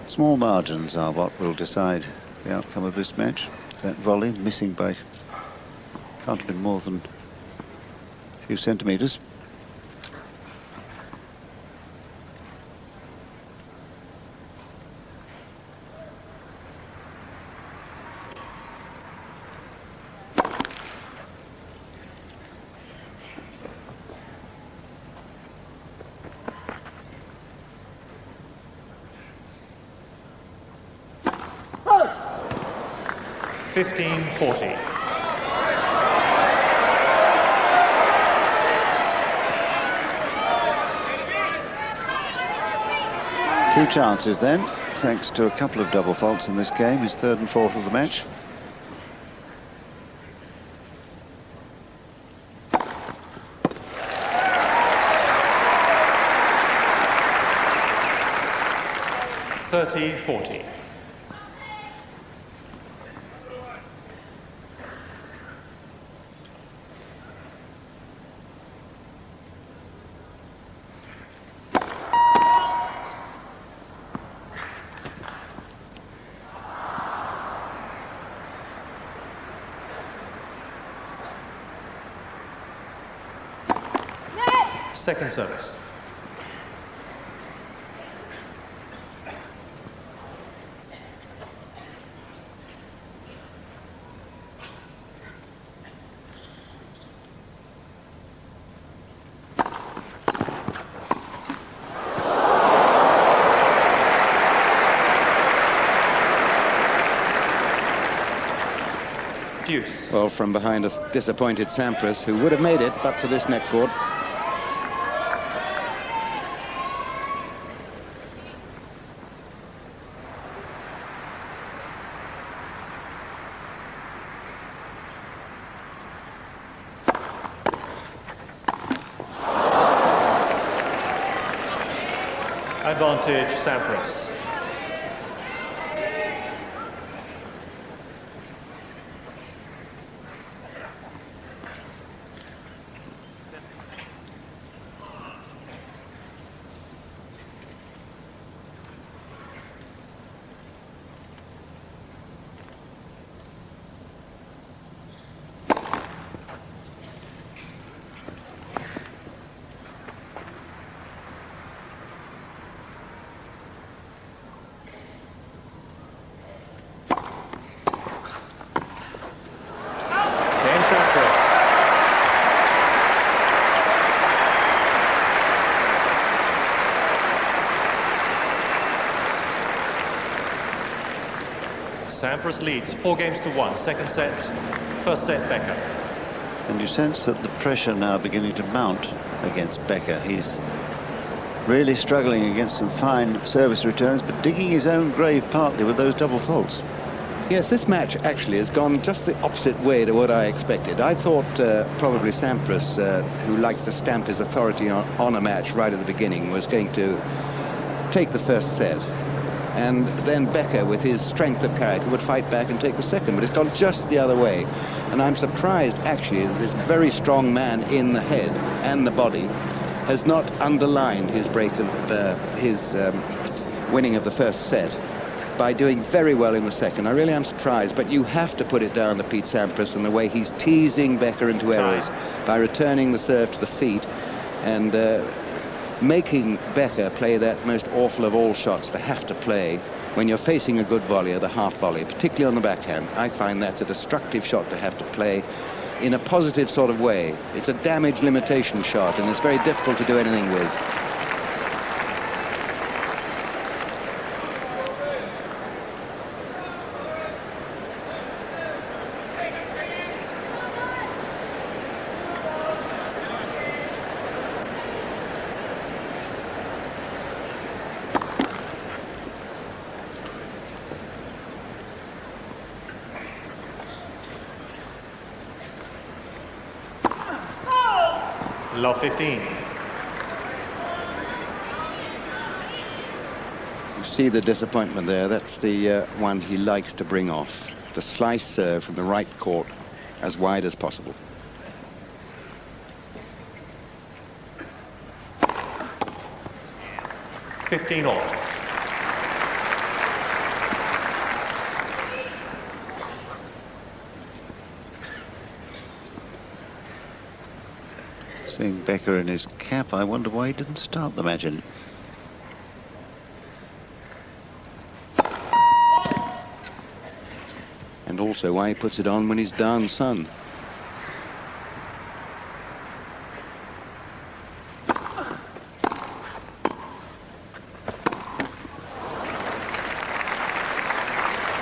Small margins are what will decide the outcome of this match. That volley missing by can't have been more than a few centimetres. (15-40). Two chances then, thanks to a couple of double faults in this game, his third and fourth of the match. (30-40). Second service. Deuce. Well, from behind a disappointed Sampras, who would have made it but for this net cord. Advantage Sampras. Sampras leads 4-1. Second set, first set Becker. And you sense that the pressure now beginning to mount against Becker. He's really struggling against some fine service returns, but digging his own grave partly with those double faults. Yes, this match actually has gone just the opposite way to what I expected. I thought probably Sampras, who likes to stamp his authority on a match right at the beginning, was going to take the first set. And then Becker, with his strength of character, would fight back and take the second. But it's gone just the other way. And I'm surprised, actually, that this very strong man in the head and the body has not underlined his break of his winning of the first set by doing very well in the second. I really am surprised, but you have to put it down to Pete Sampras and the way he's teasing Becker into errors by returning the serve to the feet and making Becker play that most awful of all shots to have to play when you're facing a good volley or the half volley, particularly on the backhand. I find that's a destructive shot to have to play in a positive sort of way. It's a damage limitation shot, and it's very difficult to do anything with. Love 15. You see the disappointment there. That's the one he likes to bring off. The slice serve from the right court as wide as possible. $15 all. Seeing Becker in his cap, I wonder why he didn't start the match in. And also why he puts it on when he's down sun.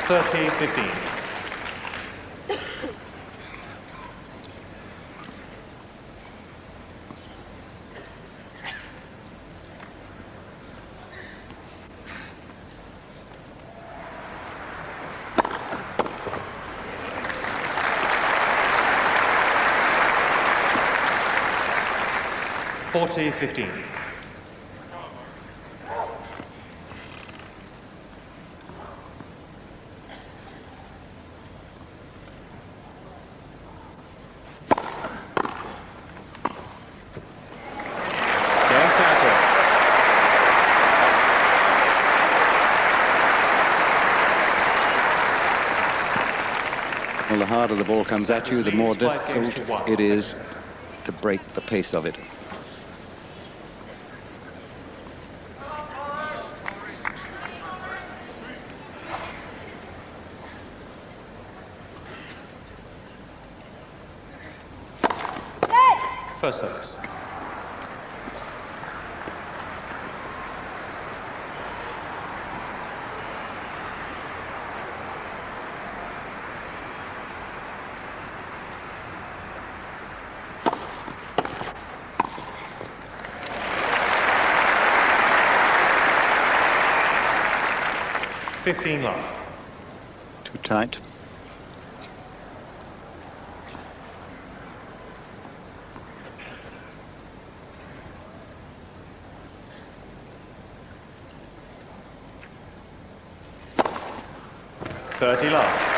$30-15. $40-15. Well, the harder the ball comes at you, the more difficult it is to break the pace of it. First service. $15 love. Too tight. $30 love.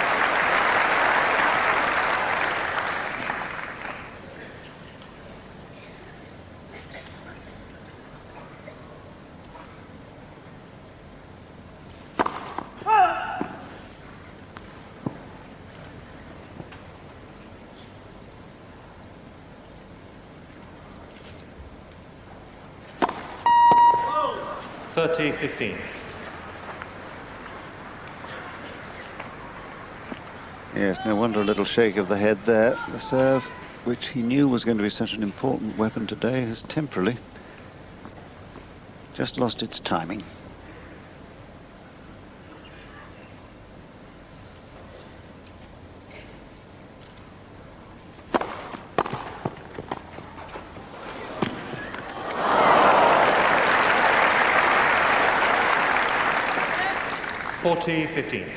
$30-15. Yes, no wonder a little shake of the head there. The serve, which he knew was going to be such an important weapon today, has temporarily just lost its timing. $40-15.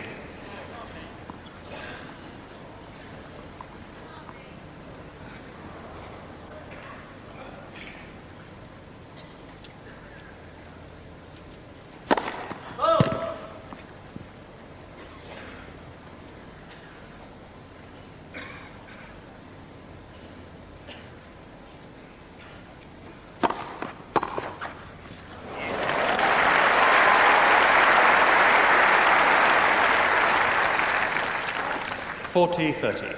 $40-30.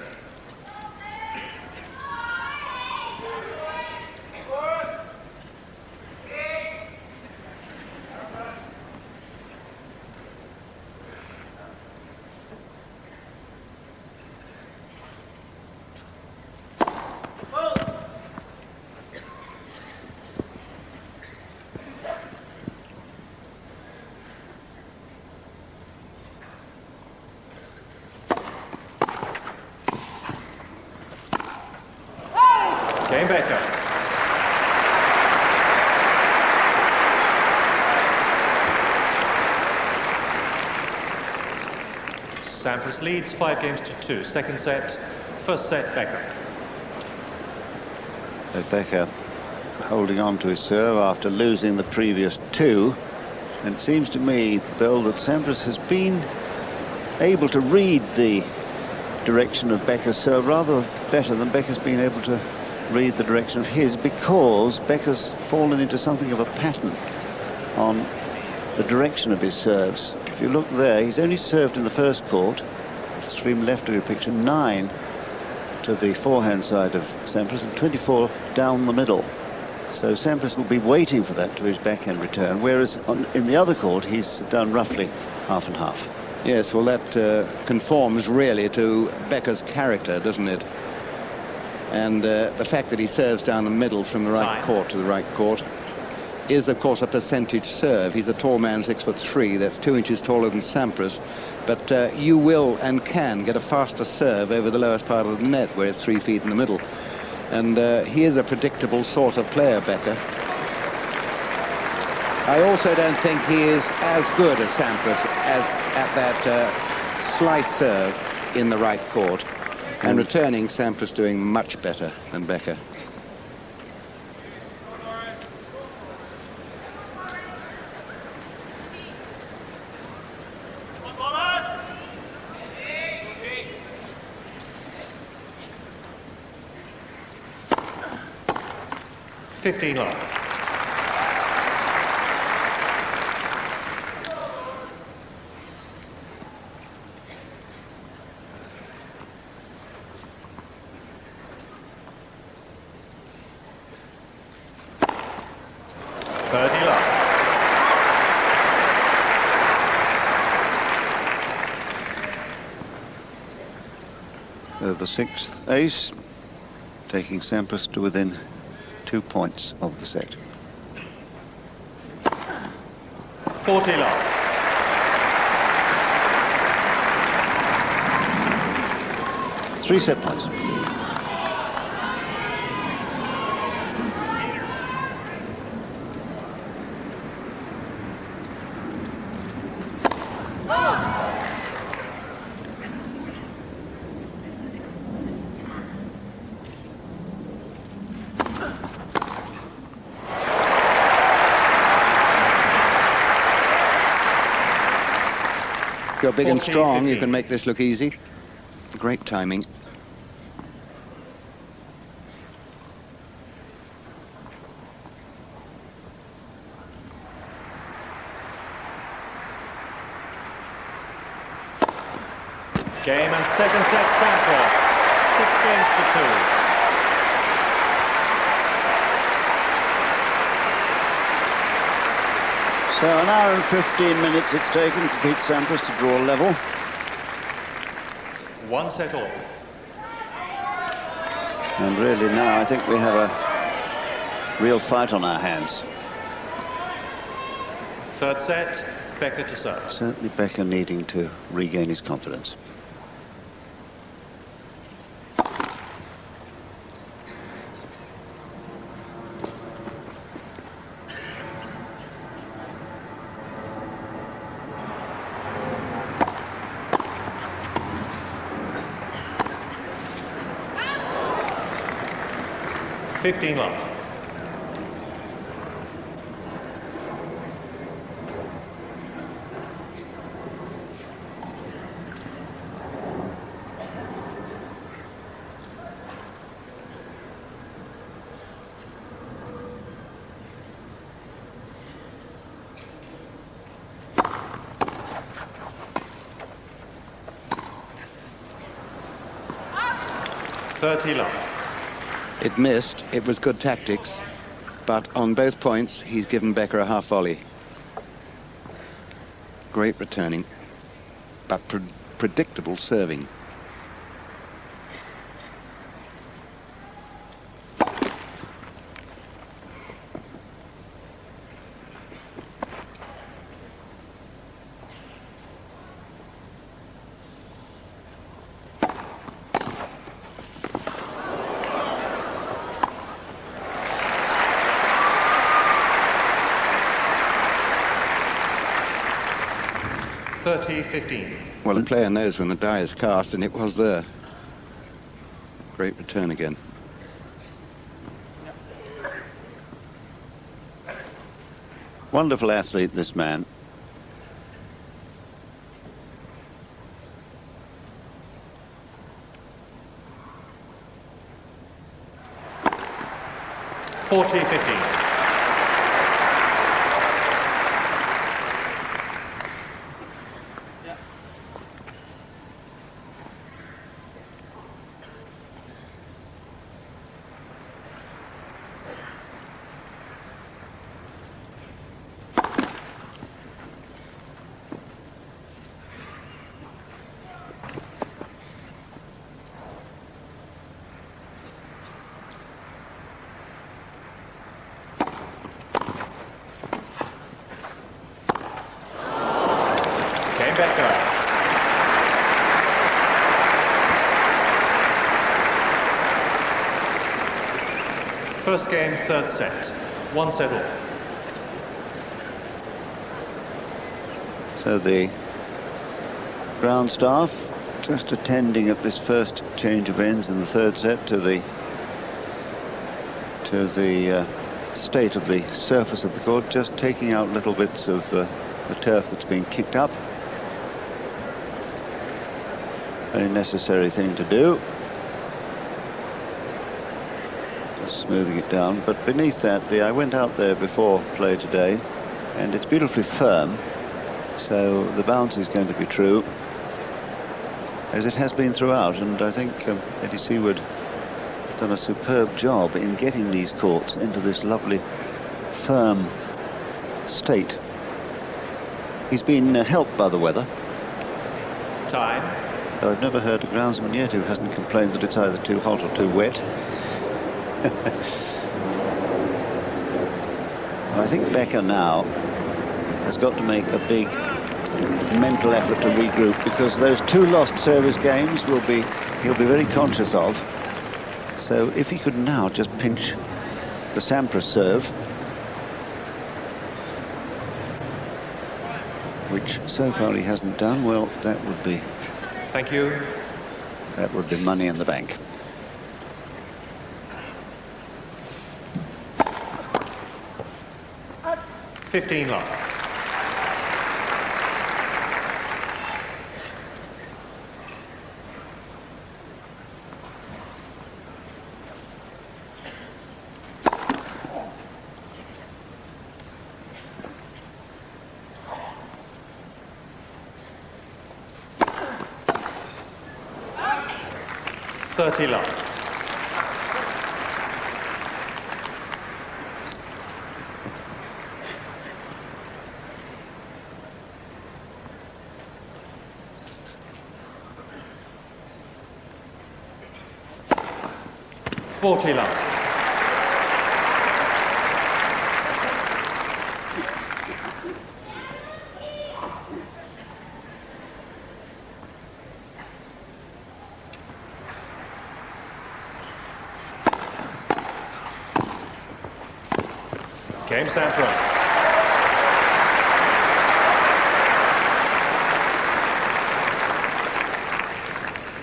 Game Becker. Sampras leads 5-2. Second set, first set, Becker. Becker holding on to his serve after losing the previous two. And it seems to me, Bill, that Sampras has been able to read the direction of Becker's serve rather better than Becker's been able to read the direction of his, because Becker's fallen into something of a pattern on the direction of his serves. If you look there, he's only served in the first court, extreme left of your picture, 9 to the forehand side of Sampras and 24 down the middle. So Sampras will be waiting for that to his backhand return, whereas in the other court he's done roughly half and half. Yes, well, that conforms really to Becker's character, doesn't it? And the fact that he serves down the middle from the right court to the right court is, of course, a percentage serve. He's a tall man, 6'3". That's 2 inches taller than Sampras. But you will and can get a faster serve over the lowest part of the net, where it's 3 feet in the middle. And he is a predictable sort of player, Becker. I also don't think he is as good as Sampras as at that slice serve in the right court. And returning, Sampras doing much better than Becker. Fifteen love. The sixth ace, taking Sampras to within 2 points of the set. 40 love. Three set points. If you're big and strong, you can make this look easy. Great timing. Game and second set, Sampras. 6 games to 2. So an hour and 15 minutes it's taken for Pete Sampras to draw level. 1 set all. And really now I think we have a real fight on our hands. Third set, Becker to serve. Certainly Becker needing to regain his confidence. Fifteen love. $30 love. It missed. It was good tactics, but on both points he's given Becker a half volley. Great returning, but predictable serving. $30-15. Well, the player knows when the die is cast, and it was there. Great return again. Wonderful athlete, this man. (40-15). Becker. First game, third set. 1 set all. So the ground staff just attending at this first change of ends in the third set to the state of the surface of the court, just taking out little bits of the turf that's been kicked up. Very necessary thing to do. Just smoothing it down. But beneath that, I went out there before play today, and it's beautifully firm. So the bounce is going to be true, as it has been throughout. And I think Eddie Seward has done a superb job in getting these courts into this lovely, firm state. He's been helped by the weather. Time. I've never heard a groundsman yet who hasn't complained that it's either too hot or too wet. I think Becker now has got to make a big mental effort to regroup, because those 2 lost service games he'll be very conscious of. So if he could now just pinch the Sampras serve, which so far he hasn't done, well, that would be... Thank you. That would be money in the bank. $15 love. $30 love. $40 love. Game Sampras.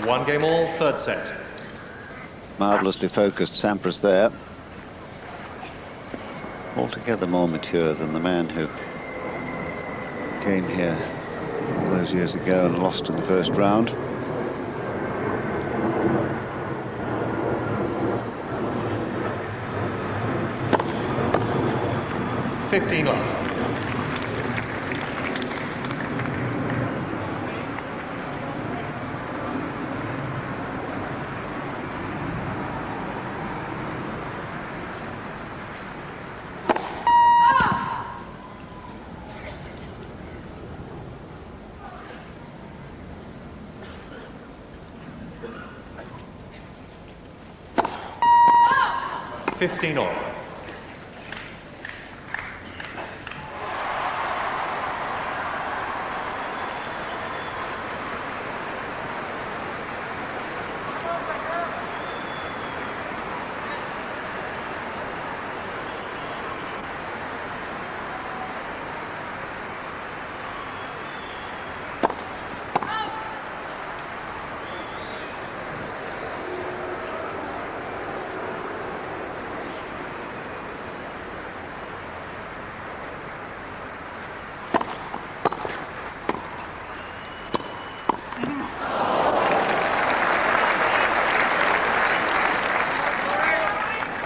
One game all, third set. Marvellously focused Sampras there. Altogether more mature than the man who came here all those years ago and lost in the first round. $15 love. $15 all.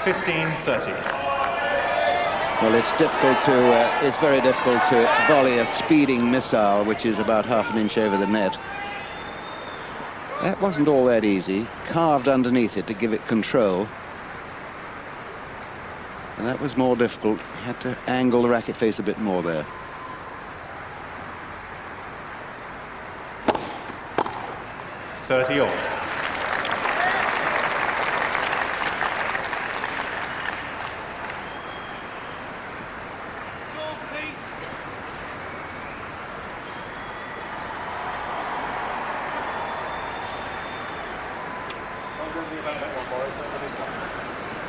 15-30. Well, it's very difficult to volley a speeding missile, which is about half an inch over the net. That wasn't all that easy. Carved underneath it to give it control. And that was more difficult. Had to angle the racket face a bit more there. Thirty all.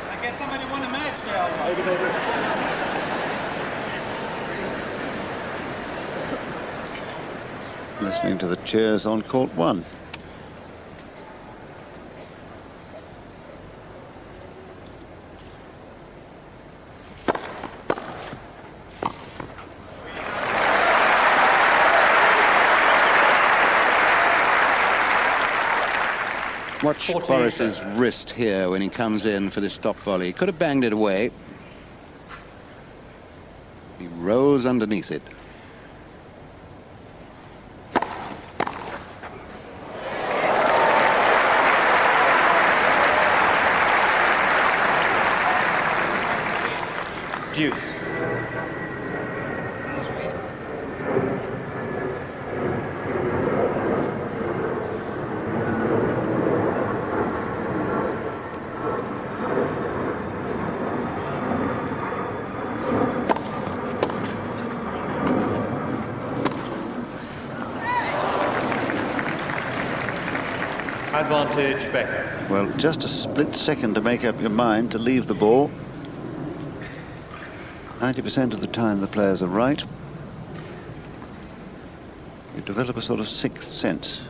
I guess somebody won a match now. Listening to the cheers on court one. Watch 14, Boris's wrist here when he comes in for this stop volley. He could have banged it away. He rose underneath it. Deuce. Advantage, Becker. Well, just a split second to make up your mind to leave the ball. 90% of the time the players are right. You develop a sort of sixth sense.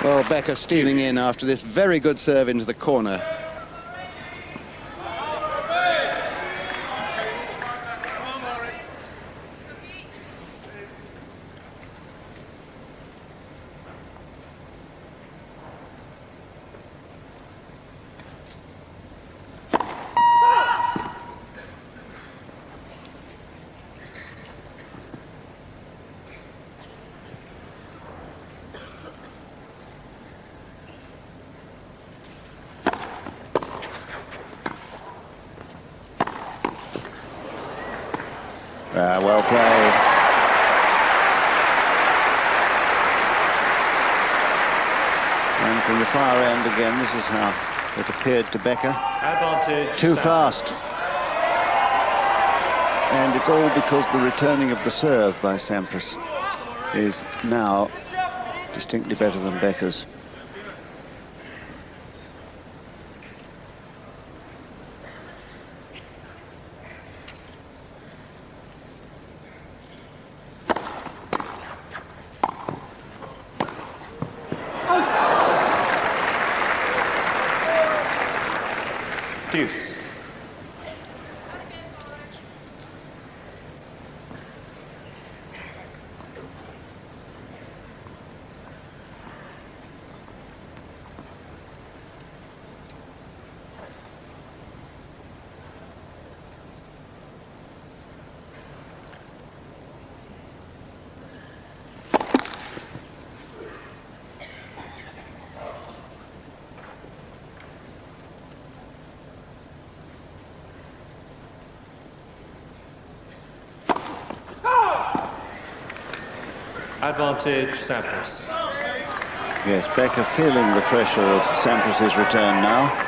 Well, Becker steaming in after this very good serve into the corner. Well played. And from the far end again, this is how it appeared to Becker. Advantage. Too Sampras. fast. And it's all because the returning of the serve by Sampras is now distinctly better than Becker's. Deuce. Advantage, Sampras. Yes, Becker feeling the pressure of Sampras' return now.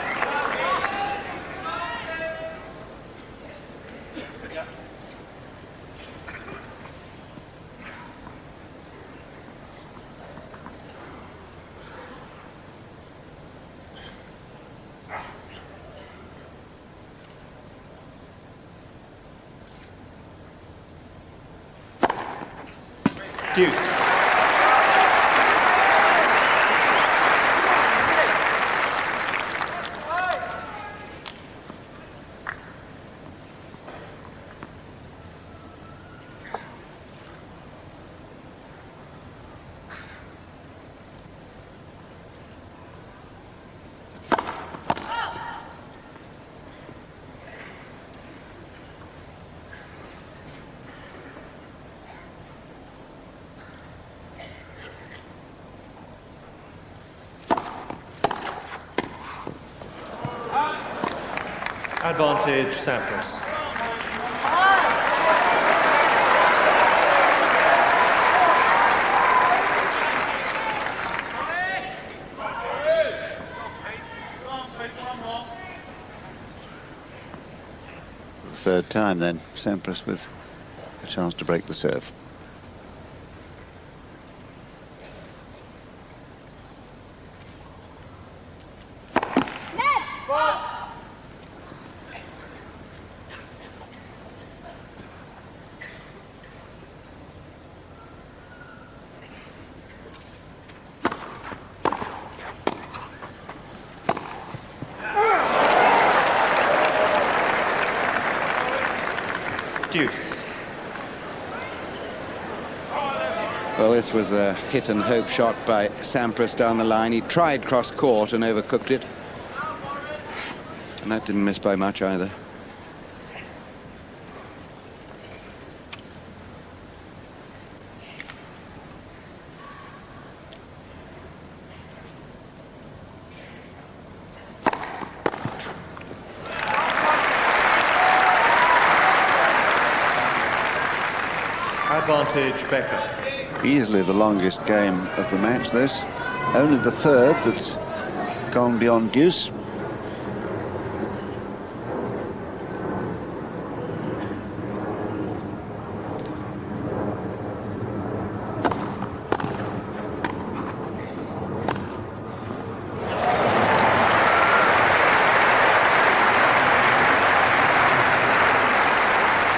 Deuce. Advantage, Sampras. The third time then, Sampras with a chance to break the serve. Deuce. Well, this was a hit and hope shot by Sampras down the line. He tried cross court and overcooked it. And that didn't miss by much either. Advantage, Becker. Easily the longest game of the match, this. Only the third that's gone beyond deuce.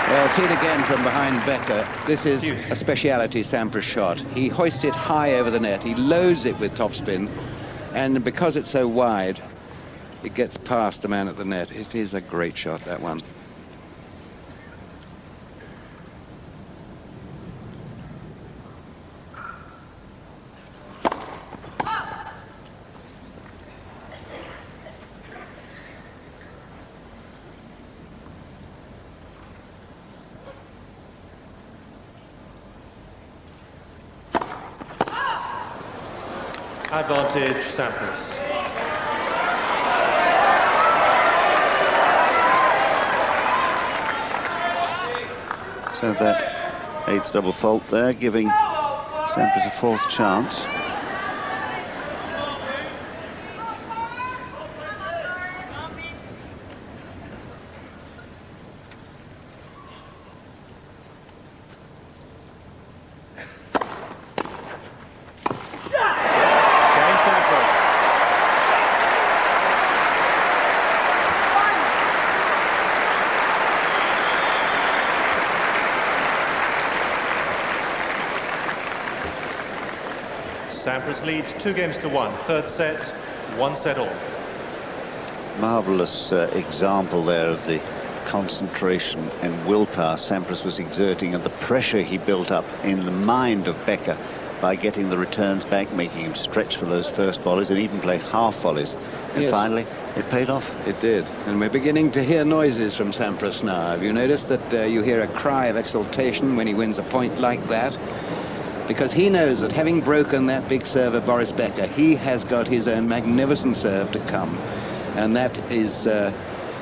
Well, see it again from behind Becker. This is a speciality Sampras shot. He hoists it high over the net. He loads it with topspin. And because it's so wide, it gets past the man at the net. It is a great shot, that one. Advantage, Sampras. So that eighth double fault there, giving Sampras a fourth chance. Sampras leads 2-1. Third set, 1 set all. Marvellous example there of the concentration and willpower Sampras was exerting and the pressure he built up in the mind of Becker by getting the returns back, making him stretch for those first volleys and even play half volleys. And finally, it paid off. It did. And we're beginning to hear noises from Sampras now. Have you noticed that you hear a cry of exultation when he wins a point like that? Because he knows that having broken that big serve of Boris Becker, he has got his own magnificent serve to come. And that is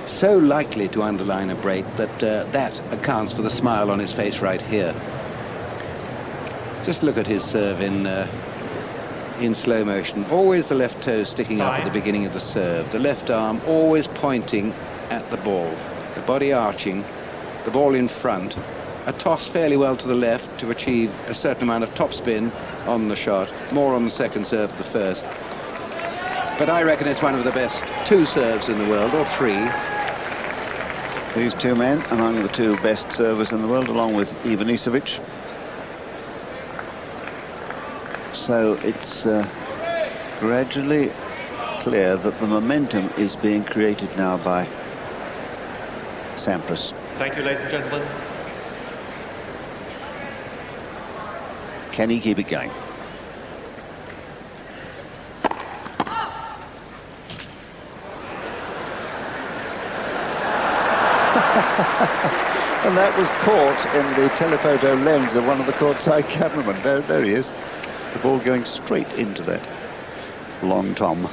so likely to underline a break that that accounts for the smile on his face right here. Just look at his serve in slow motion. Always the left toe sticking up at the beginning of the serve. The left arm always pointing at the ball. The body arching, the ball in front. A toss fairly well to the left to achieve a certain amount of topspin on the shot. More on the second serve than the first. But I reckon it's one of the best two serves in the world, or three. These two men among the two best servers in the world, along with Ivanisevic. So it's gradually clear that the momentum is being created now by Sampras. Thank you, ladies and gentlemen. Can he keep it going? And that was caught in the telephoto lens of one of the courtside cameramen. There he is. The ball going straight into that long tom.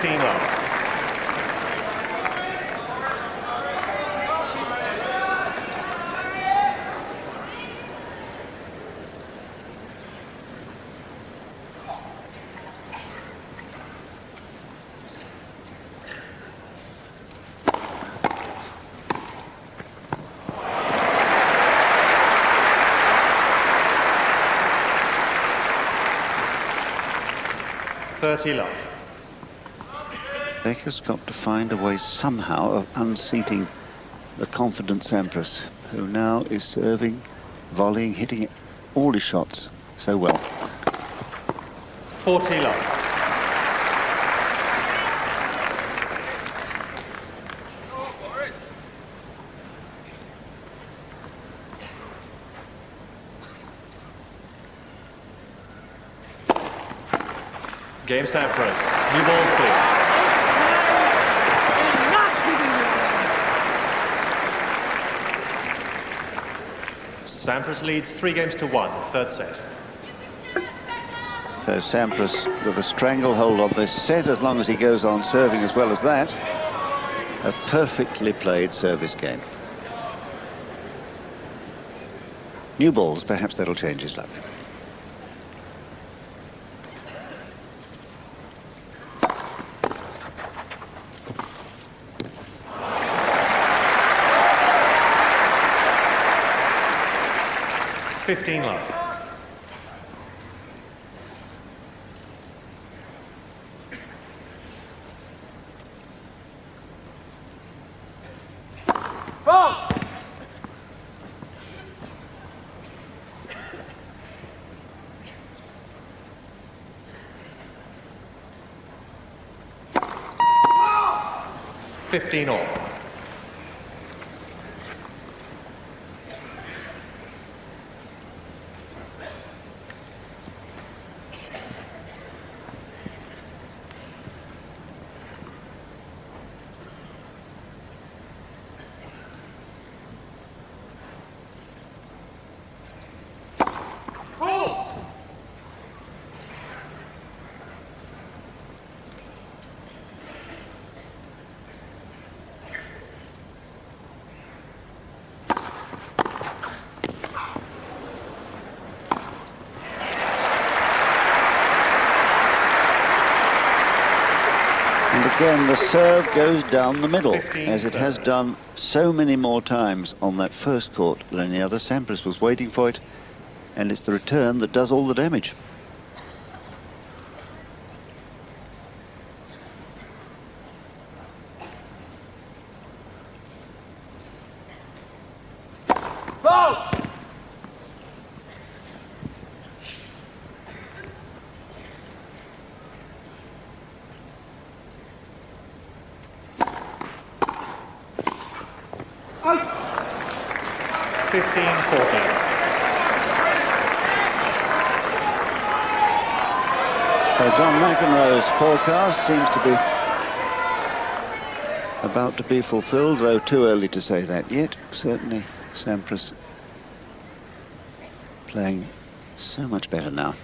Love. 30 love. Becker's got to find a way somehow of unseating the confident Sampras, who now is serving, volleying, hitting all his shots so well. 40 love. Game Sampras. New balls, please. Sampras leads 3-1, third set. So Sampras with a stranglehold on this set, as long as he goes on serving as well as that. A perfectly played service game. New balls, perhaps that'll change his luck. Love. Ball. All. Again, the serve goes down the middle, as it has done so many more times on that first court than any other. Sampras was waiting for it, and it's the return that does all the damage. Ball. Out. 15-40. So John McEnroe's forecast seems to be about to be fulfilled, though too early to say that yet. Certainly Sampras playing so much better now.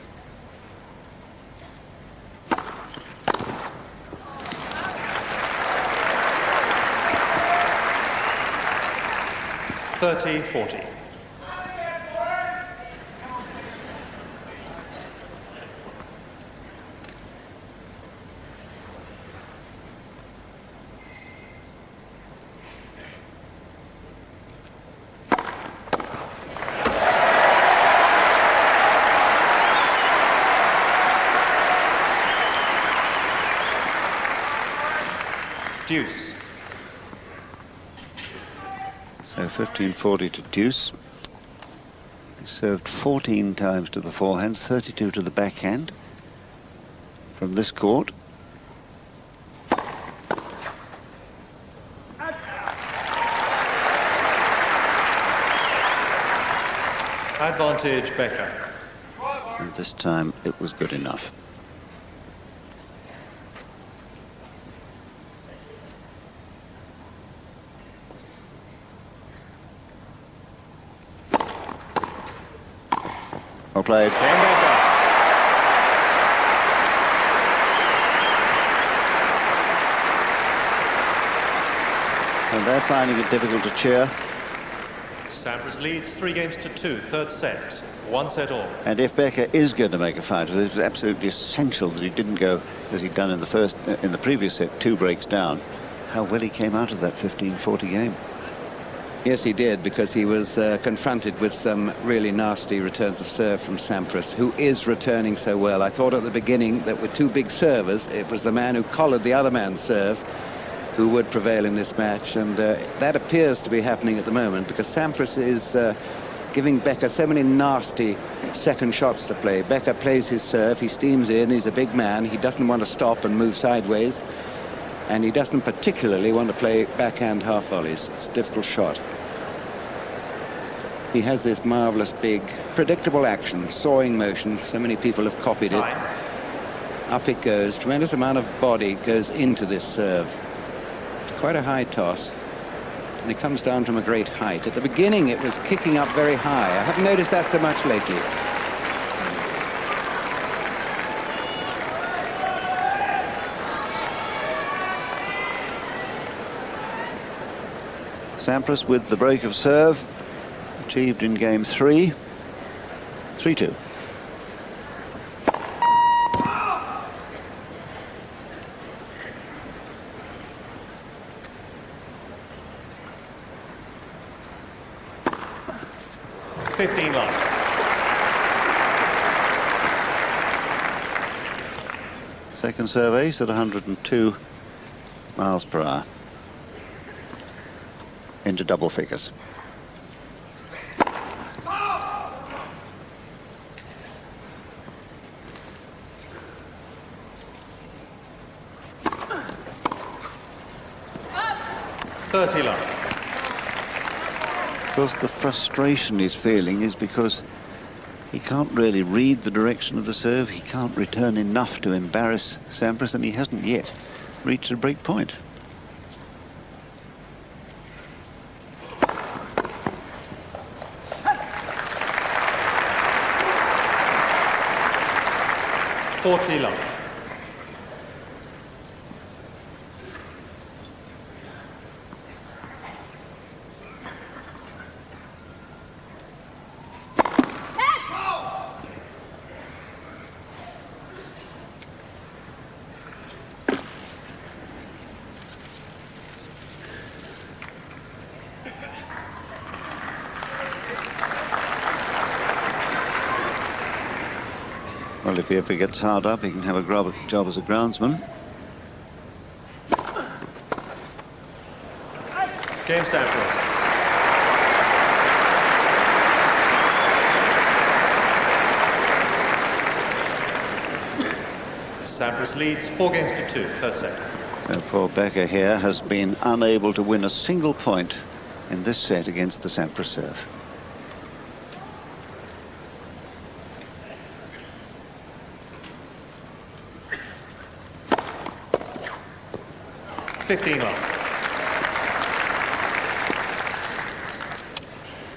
$30-40. Deuce. 15-40 to deuce. He served 14 times to the forehand, 32 to the backhand from this court. Advantage Becker. And this time it was good enough. Well played. And they're finding it difficult to cheer. Sampras leads 3-2, third set, 1 set all. And if Becker is going to make a fight, it was absolutely essential that he didn't go as he'd done in the previous set, 2 breaks down. How well he came out of that 15-40 game. Yes, he did, because he was confronted with some really nasty returns of serve from Sampras, who is returning so well. I thought at the beginning that with 2 big servers, it was the man who collared the other man's serve who would prevail in this match, and that appears to be happening at the moment, because Sampras is giving Becker so many nasty second shots to play. Becker plays his serve, he steams in, he's a big man, he doesn't want to stop and move sideways, and he doesn't particularly want to play backhand half volleys. It's a difficult shot. He has this marvelous big predictable action, sawing motion. So many people have copied it. Up it goes. Tremendous amount of body goes into this serve. It's quite a high toss, and it comes down from a great height. At the beginning it was kicking up very high. I haven't noticed that so much lately. Sampras with the break of serve, achieved in game 3, 3-2. Second serve ace at 102 miles per hour. Into double figures. Of course, the frustration he's feeling is because he can't really read the direction of the serve. He can't return enough to embarrass Sampras, and he hasn't yet reached a break point. Love. Well, if he ever gets hard up, he can have a job as a groundsman. Game Sampras. Sampras leads 4-2, third set. So poor Becker here has been unable to win a single point in this set against the Sampras serve. Love. Love.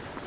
Love.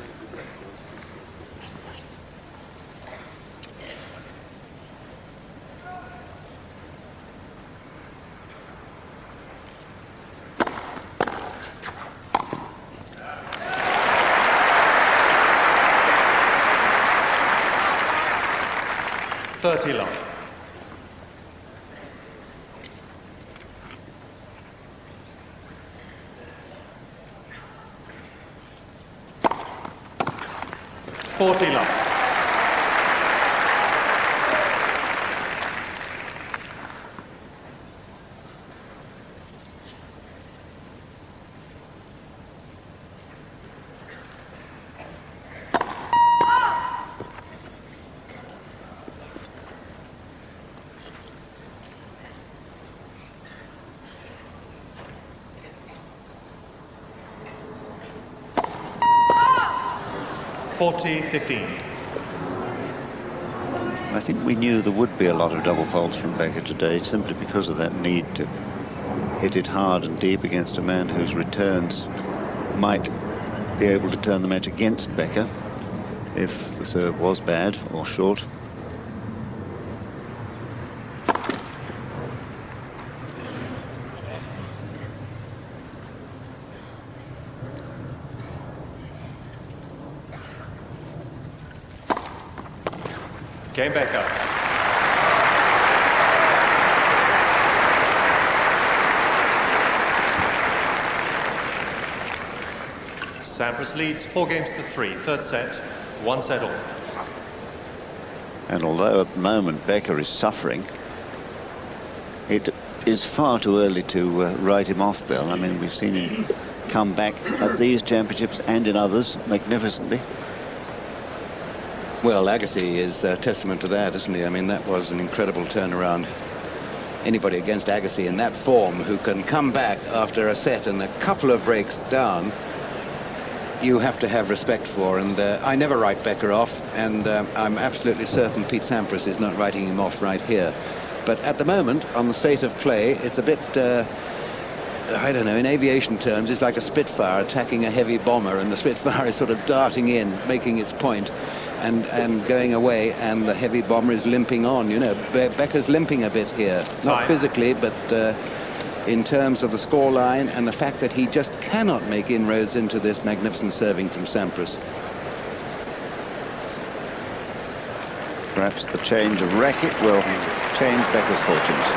40-15. I think we knew there would be a lot of double faults from Becker today, simply because of that need to hit it hard and deep against a man whose returns might be able to turn the match against Becker if the serve was bad or short. Game Becker. Sampras leads 4-3, third set, 1 set all. And although at the moment Becker is suffering, it is far too early to write him off, Bill. I mean, we've seen him come back at these championships and in others magnificently. Well, Agassi is a testament to that, isn't he? I mean, that was an incredible turnaround. Anybody against Agassi in that form who can come back after a set and a couple of breaks down, you have to have respect for. And I never write Becker off, and I'm absolutely certain Pete Sampras is not writing him off right here. But at the moment, on the state of play, it's a bit, I don't know, in aviation terms, it's like a Spitfire attacking a heavy bomber, and the Spitfire is sort of darting in, making its point, and going away, and the heavy bomber is limping on. You know, Becker's limping a bit here, not physically, but in terms of the score line and the fact that he just cannot make inroads into this magnificent serving from Sampras. Perhaps the change of racket will change Becker's fortunes.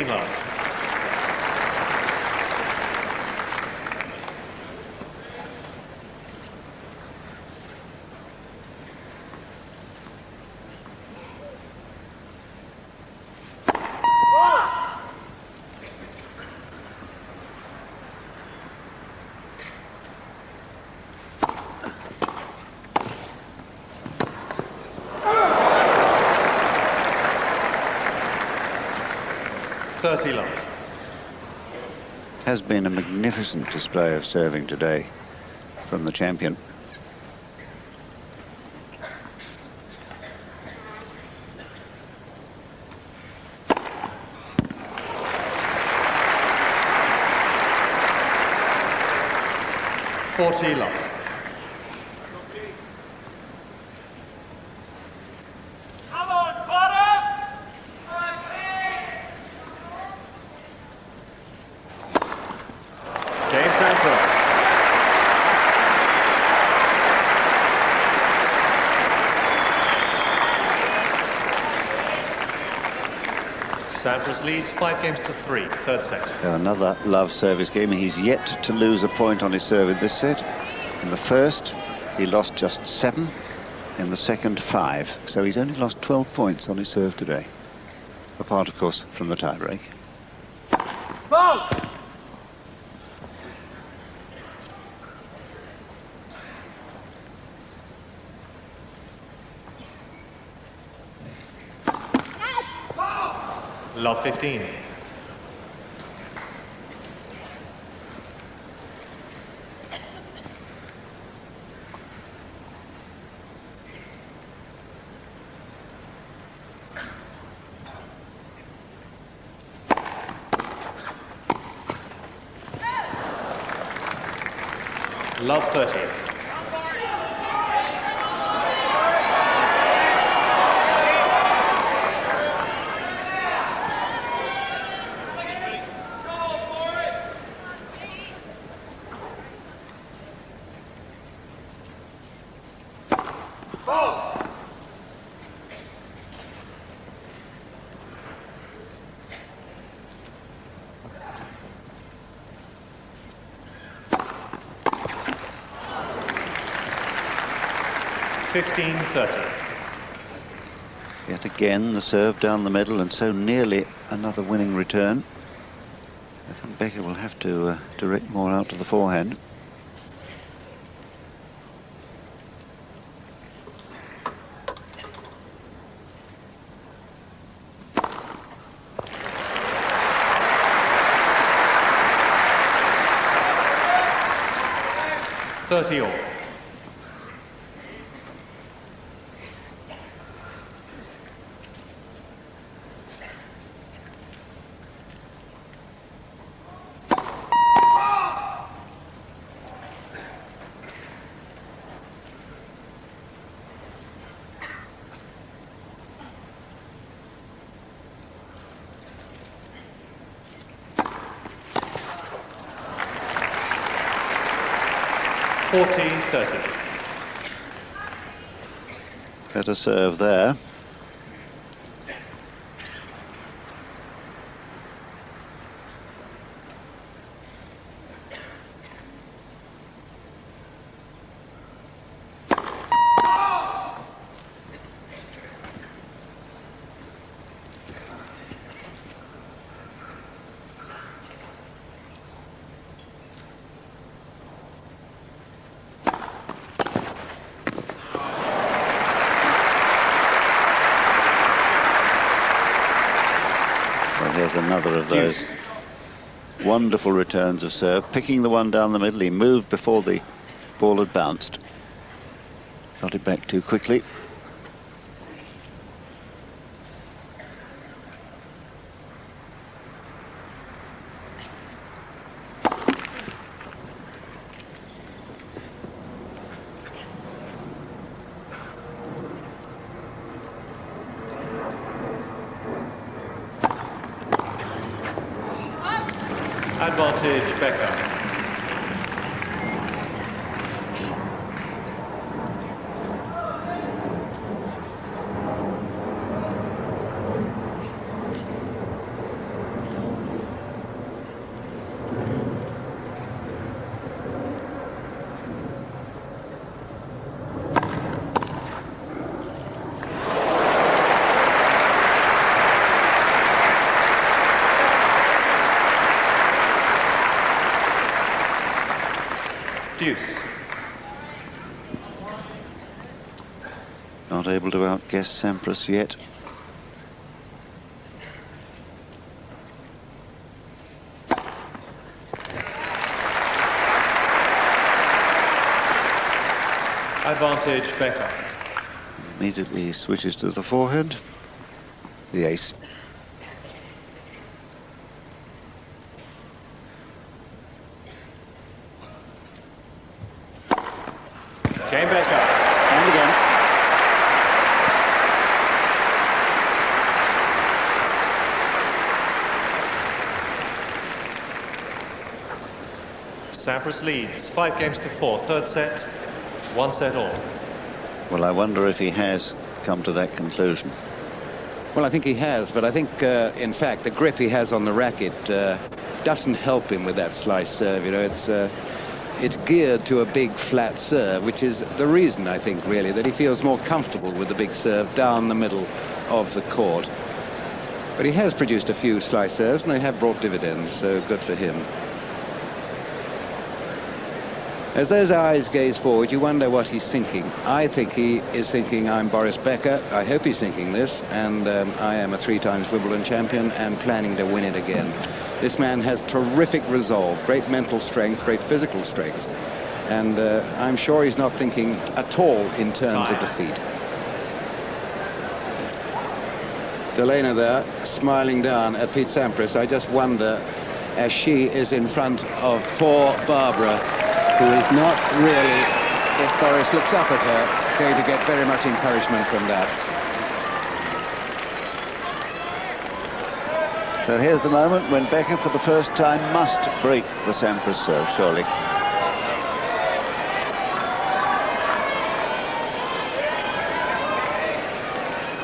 Love. Love. Has been a magnificent display of serving today from the champion. Love. Come on, Boris! Game Sampras. Sampras leads 5-3, third set. Another love service game. He's yet to lose a point on his serve in this set. In the first, he lost just 7. In the second, 5. So he's only lost 12 points on his serve today. Apart, of course, from the tiebreak. Fault! Love 15. Love 30. Yet again, the serve down the middle, and so nearly another winning return. I think Becker will have to direct more out to the forehand. All. 14-30. Better serve there. Here's another of those wonderful returns of serve, picking the one down the middle. He moved before the ball had bounced. Got it back too quickly. Advantage, Becker. Deuce. Not able to outguess Sampras yet. Advantage, Becker. Immediately switches to the forehand. The ace. Game Becker. And again. Sampras leads 5-4. Third set, 1 set all. Well, I wonder if he has come to that conclusion. Well, I think he has, but I think, in fact, the grip he has on the racket doesn't help him with that slice serve. You know, it's geared to a big flat serve, which is the reason, I think, really, that he feels more comfortable with the big serve down the middle of the court. But he has produced a few slice serves, and they have brought dividends, so good for him. As those eyes gaze forward, you wonder what he's thinking. I think he is thinking, I'm Boris Becker. I hope he's thinking this, and I am a 3-time Wimbledon champion and planning to win it again. This man has terrific resolve, great mental strength, great physical strength, and I'm sure he's not thinking at all in terms of defeat. Delena there, smiling down at Pete Sampras. I just wonder, as she is in front of poor Barbara, who is not really, if Boris looks up at her, going to get very much encouragement from that. So here's the moment when Becker, for the first time, must break the Sampras serve, surely.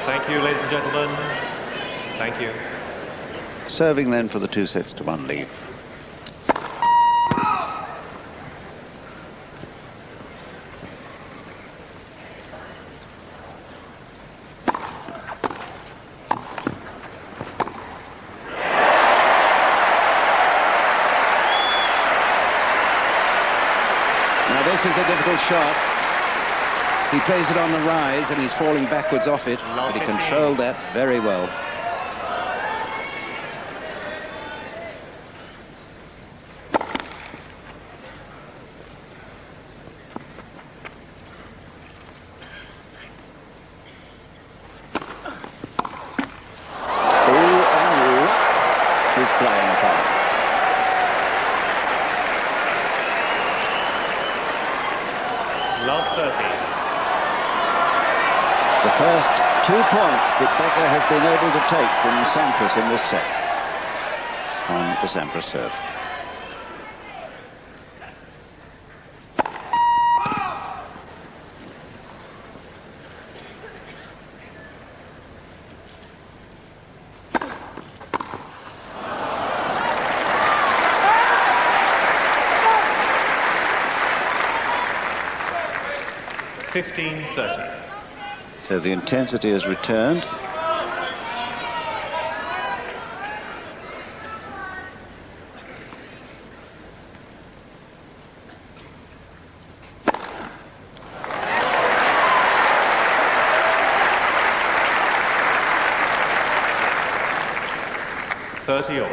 Thank you, ladies and gentlemen. Thank you. Serving then for the 2-1 lead. shot. He plays it on the rise and he's falling backwards off it, but he controlled that very well. Playing a part. Love 30. The first 2 points that Becker has been able to take from Sampras in this set on the Sampras serve. So the intensity has returned. All.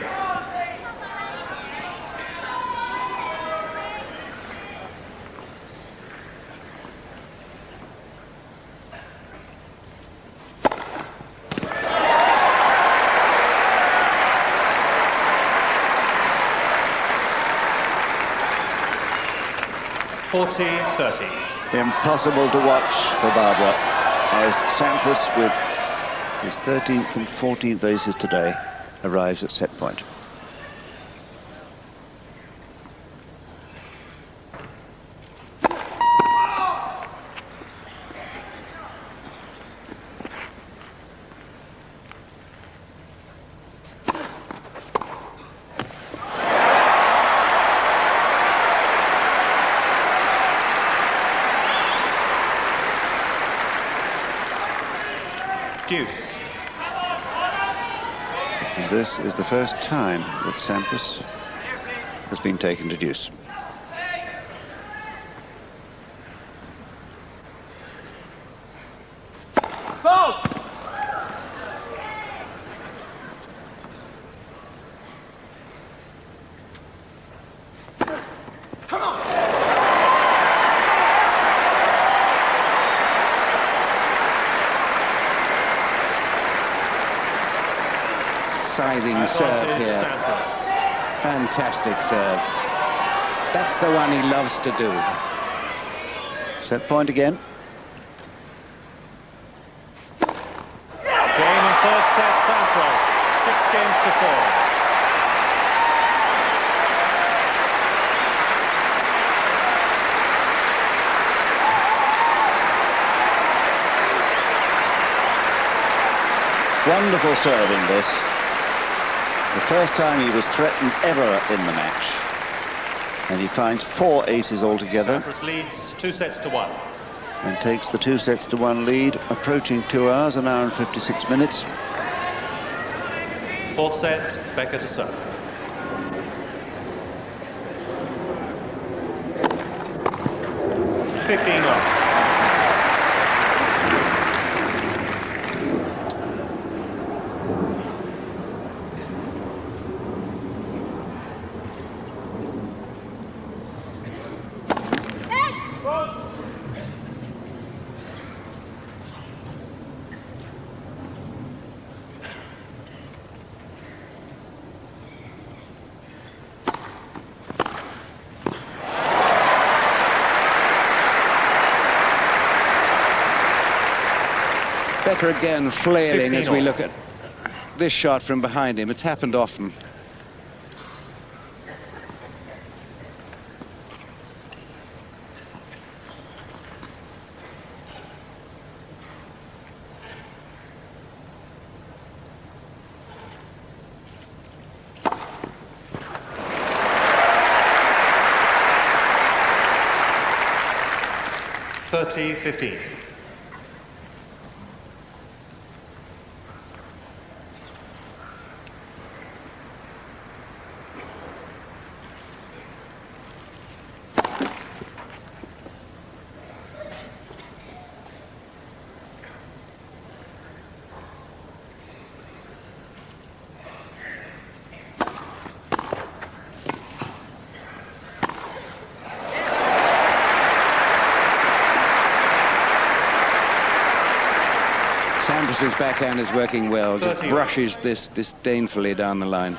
40-30. Impossible to watch for Barbara as Sampras, with his 13th and 14th aces today, arrives at set point. Deuce. And this is the first time that Sampras has been taken to deuce. Go! Come on! Scything serve here. Fantastic serve. That's the one he loves to do. Set point again. Game and third set, Sampras. 6-4. Wonderful serving this. The first time he was threatened ever in the match. And he finds 4 aces altogether. Sampras leads 2-1. And takes the 2-1 lead, approaching 2 hours, an hour and 56 minutes. Fourth set, Becker to serve. All. Becker again flailing as we 15-all. look at this shot from behind him. It's happened often. $30-15. Sampras's backhand is working well. Just 30. brushes this disdainfully down the line.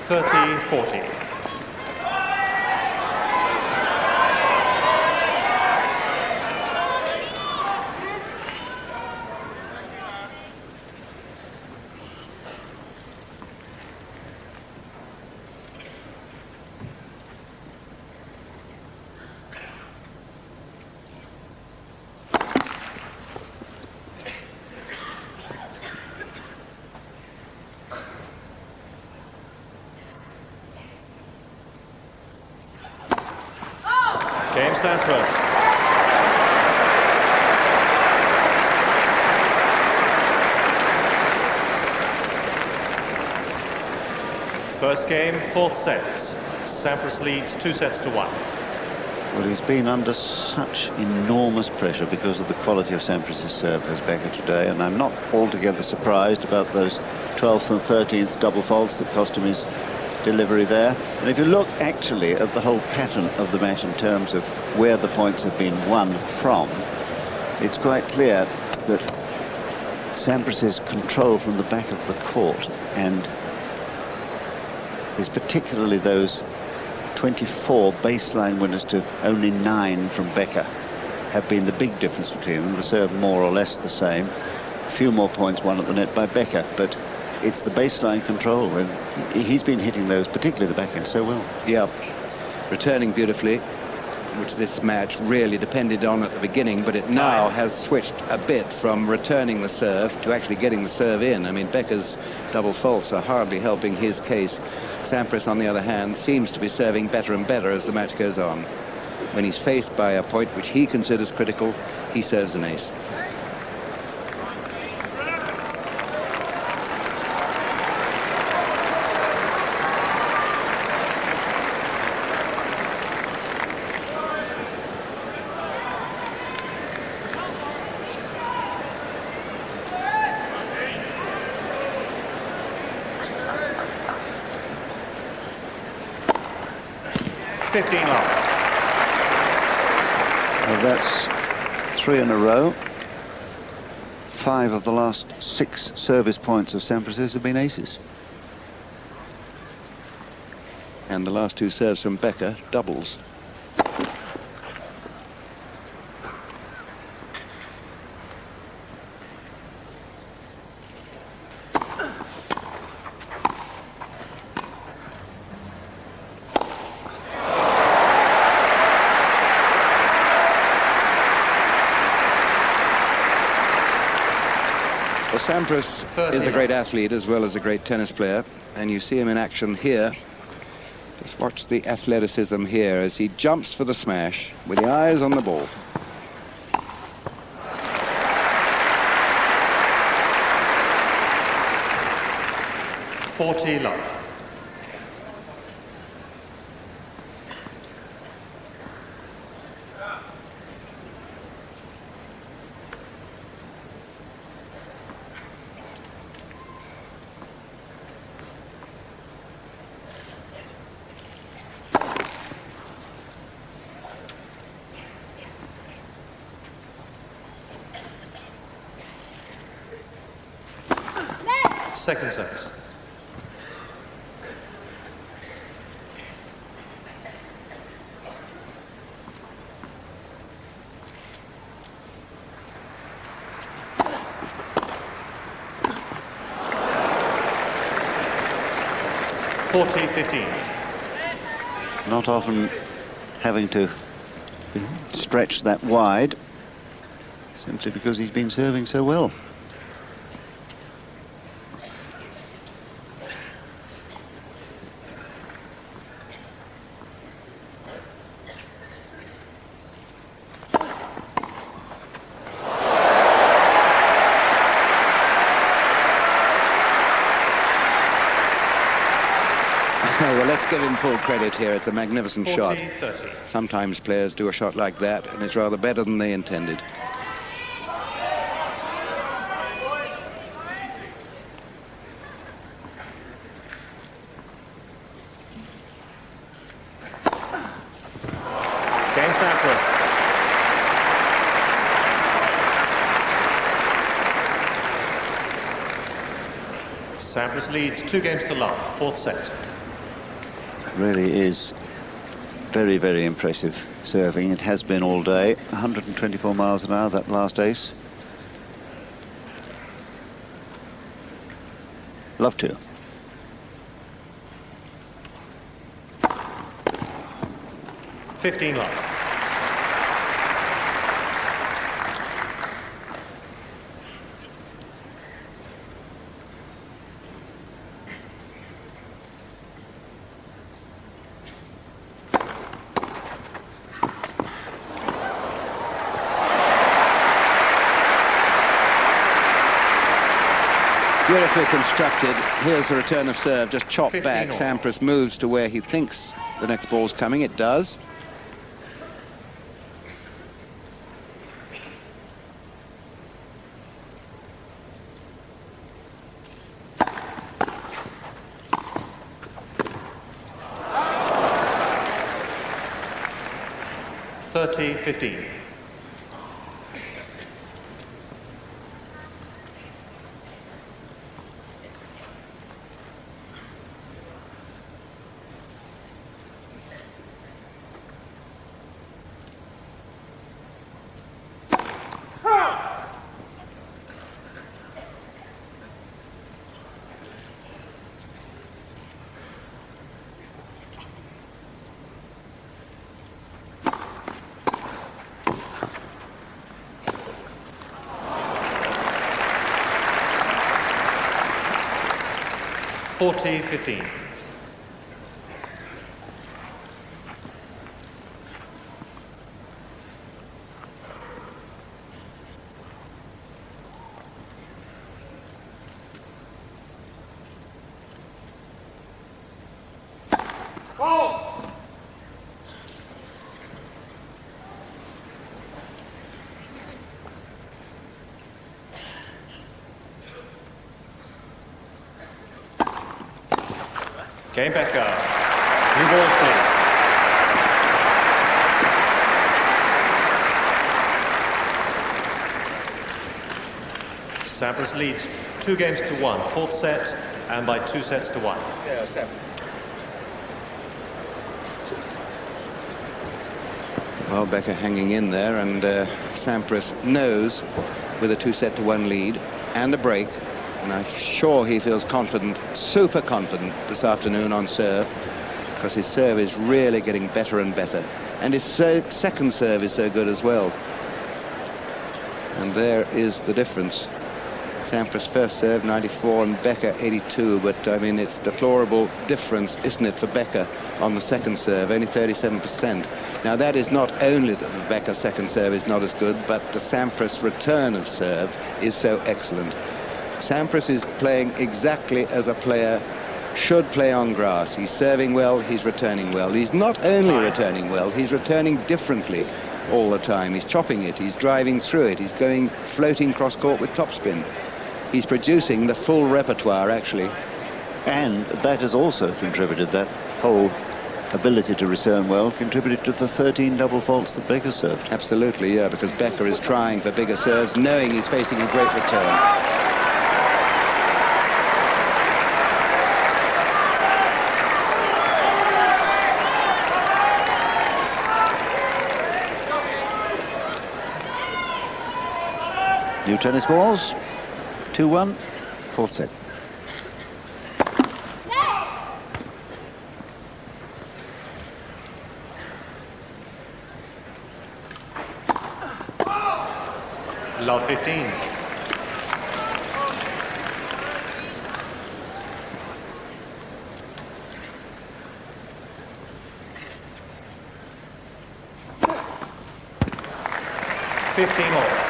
(30-40). Game Sampras. First game, fourth set. Sampras leads 2-1. Well, he's been under such enormous pressure because of the quality of Sampras's serve as Becker today, and I'm not altogether surprised about those 12th and 13th double faults that cost him his delivery there. And if you look actually at the whole pattern of the match in terms of where the points have been won from, it's quite clear that Sampras's control from the back of the court, and is particularly those 24 baseline winners to only 9 from Becker, have been the big difference between them. The serve more or less the same. A few more points won at the net by Becker, but it's the baseline control, and he's been hitting those, particularly the backhand, so well. Yeah, returning beautifully, which this match really depended on at the beginning, but it now has switched a bit from returning the serve to actually getting the serve in. I mean, Becker's double faults are hardly helping his case. Sampras, on the other hand, seems to be serving better and better as the match goes on. When he's faced by a point which he considers critical, he serves an ace. Well, that's 3 in a row. 5 of the last 6 service points of Sampras's have been aces. And the last 2 serves from Becker, doubles. Sampras is a great athlete as well as a great tennis player, and you see him in action here. Just watch the athleticism here as he jumps for the smash with the eyes on the ball. Love. Second service. Not often having to stretch that wide, simply because he's been serving so well. give him full credit here. It's a magnificent shot. 40-30. Sometimes players do a shot like that, and it's rather better than they intended. Game Sampras. Sampras leads 2 games to love, 4th set. Really is very, very impressive serving. It has been all day. 124 miles an hour, that last ace. Love to. $15 love. Beautifully constructed. Here's the return of serve, just chopped 15 back. all. Sampras moves to where he thinks the next ball's coming. It does. $30-15. $40-15. Game Becker. New balls, please. Sampras leads 2 games to 1, 4th set, and by 2 sets to 1. Yeah, 7. Well, Becker hanging in there, and Sampras knows with a 2-set-to-1 lead and a break. And I'm sure he feels confident, super confident this afternoon on serve, because his serve is really getting better and better. And his second serve is so good as well. And there is the difference. Sampras first serve 94 and Becker 82, but I mean it's deplorable difference, isn't it, for Becker on the second serve, only 37%. Now that is not only that the Becker second serve is not as good, but the Sampras return of serve is so excellent. Sampras is playing exactly as a player should play on grass. He's serving well, he's returning well. He's not only returning well, he's returning differently all the time. He's chopping it, he's driving through it, he's going floating cross-court with topspin. He's producing the full repertoire, actually. And that has also contributed, that whole ability to return well, contributed to the 13 double faults that Becker served. Absolutely, yeah, because Becker is trying for bigger serves, knowing he's facing a great return. New tennis balls, 2-1, 4th set. Love 15. $15 all.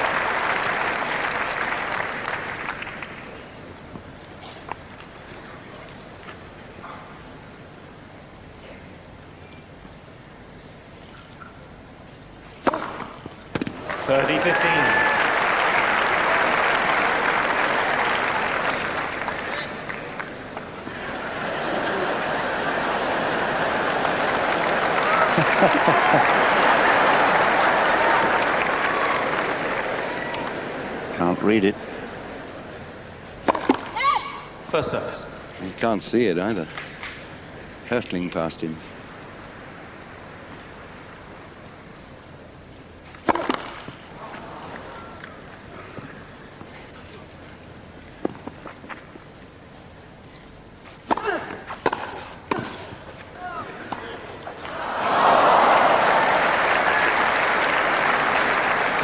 30-15. Can't read it. First service. You can't see it either. Hurtling past him.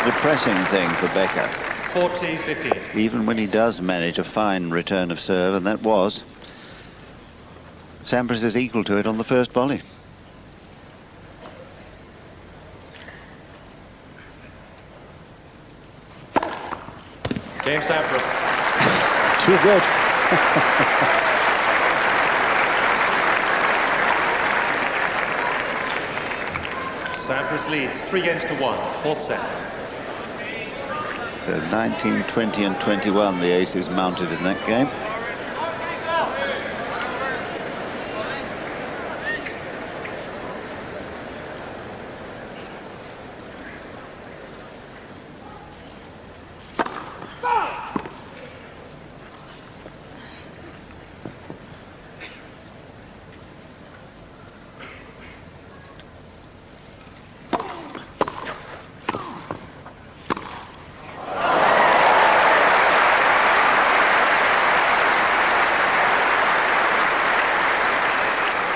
Depressing thing for Becker. 40-15. Even when he does manage a fine return of serve, and that was, Sampras is equal to it on the first volley. Game Sampras. Too good. Sampras leads 3-1, fourth set. So 19, 20 and 21 the aces mounted in that game.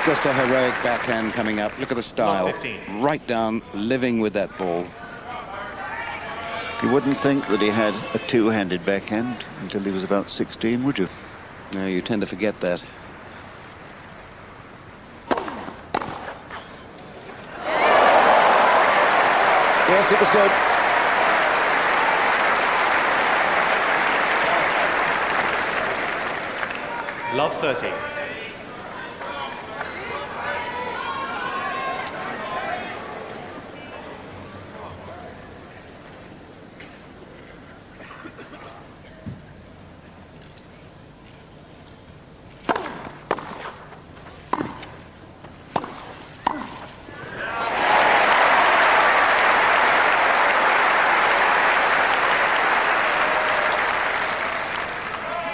Just a heroic backhand coming up. Look at the style. 115. Right down, living with that ball. You wouldn't think that he had a two-handed backhand until he was about 16, would you? No, you tend to forget that. Yes, it was good. Love 30.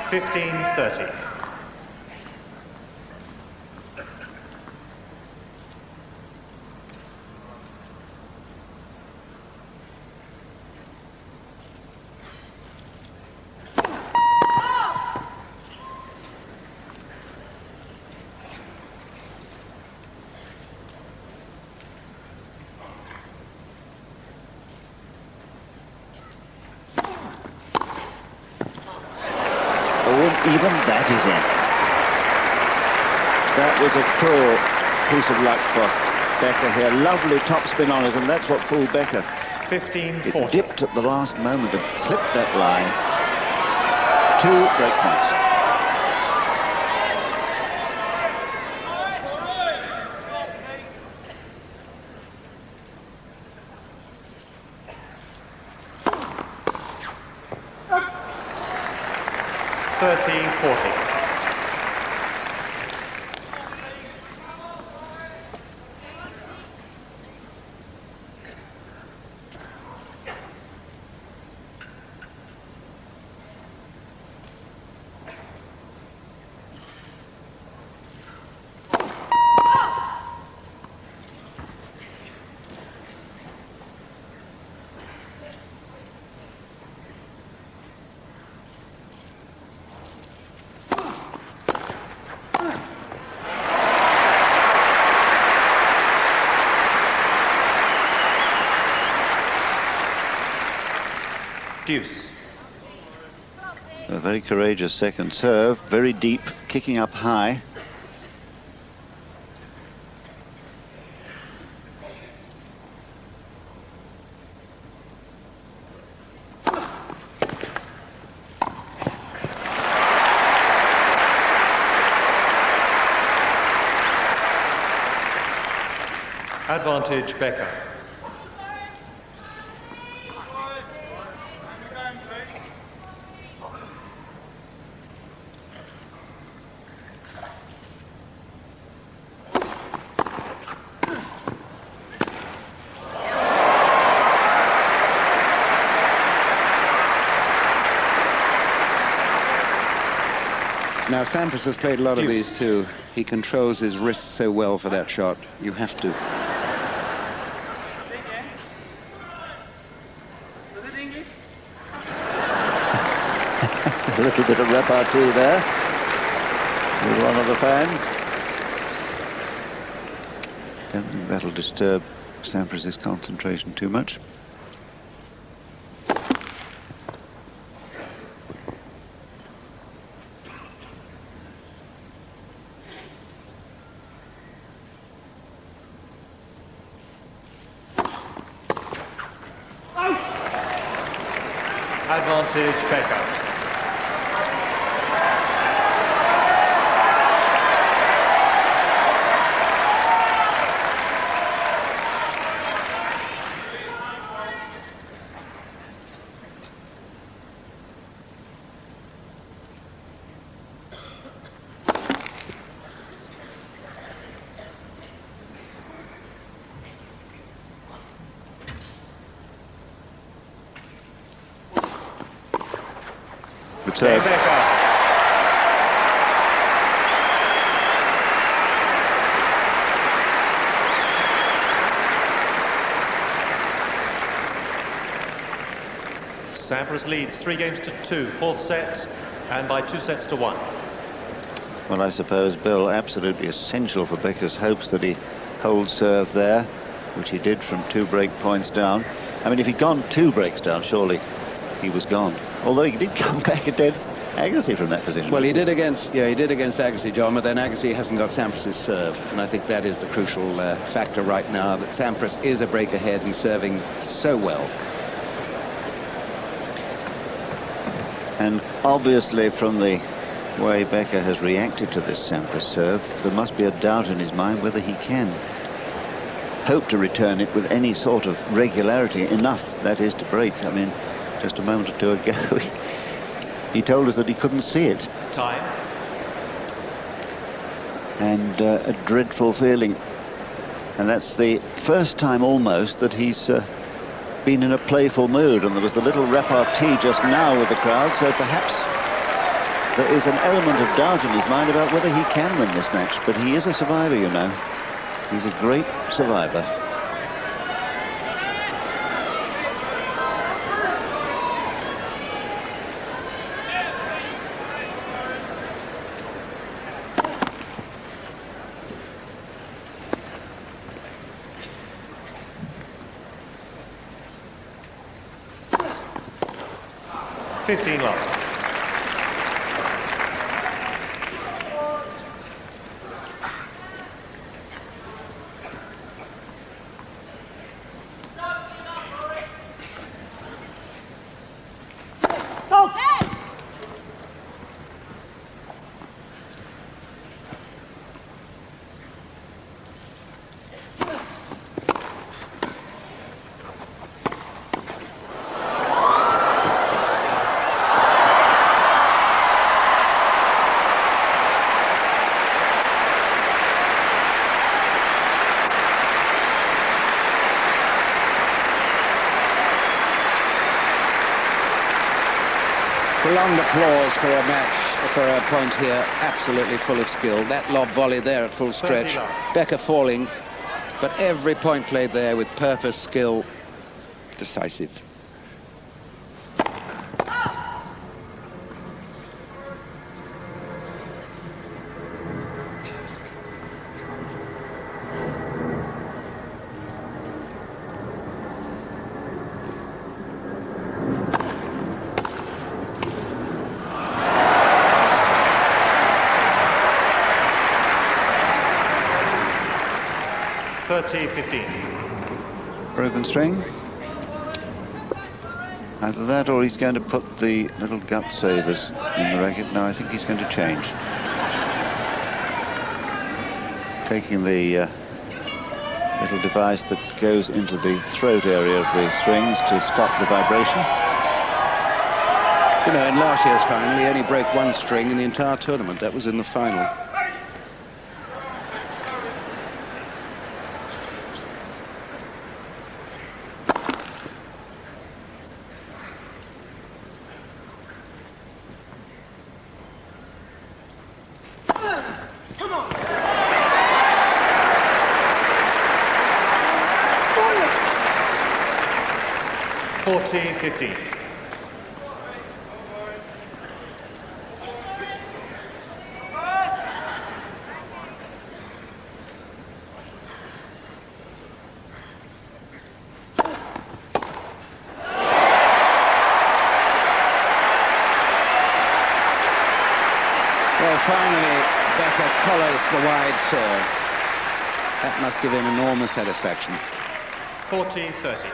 $15-30. Even that is in. That was a cruel piece of luck for Becker here. Lovely topspin on it, and that's what fooled Becker. 15-40. It dipped at the last moment and slipped that line. 2 break points. $13-40. Deuce. A very courageous second serve, very deep, kicking up high. Advantage Becker. Now, Sampras has played a lot of these too. He controls his wrist so well for that shot. You have to. A little bit of repartee there with one of the fans. Don't think that'll disturb Sampras' concentration too much. Advantage Becker. Becker. Sampras leads 3-2, fourth set, and by 2-1. Well, I suppose, Bill, absolutely essential for Becker's hopes that he holds serve there, which he did from 2 break points down. I mean, if he'd gone 2 breaks down, surely he was gone. Although he did come back against Agassi from that position. Well, he did against Agassi, John, but then Agassi hasn't got Sampras' serve, and I think that is the crucial factor right now, that Sampras is a break ahead and serving so well. And obviously, from the way Becker has reacted to this Sampras serve, there must be a doubt in his mind whether he can hope to return it with any sort of regularity, enough, that is, to break. I mean, just a moment or two ago, he told us that he couldn't see it. Time. And a dreadful feeling. And that's the first time almost that he's been in a playful mood. And there was the little repartee just now with the crowd, so perhaps there is an element of doubt in his mind about whether he can win this match. But he is a survivor, you know. He's a great survivor. Fifteen love. Prolonged applause for a match, for a point here, absolutely full of skill. That lob volley there at full stretch, Becker falling, but every point played there with purpose, skill, decisive. Broken string. Either that or he's going to put the little gut savers in the racket. No, I think he's going to change. Taking the little device that goes into the throat area of the strings to stop the vibration. You know, in last year's final, he only broke 1 string in the entire tournament. That was in the final. Come on. 14-15. Well, finally, Becker collars the wide serve. That must give him enormous satisfaction. 40-30.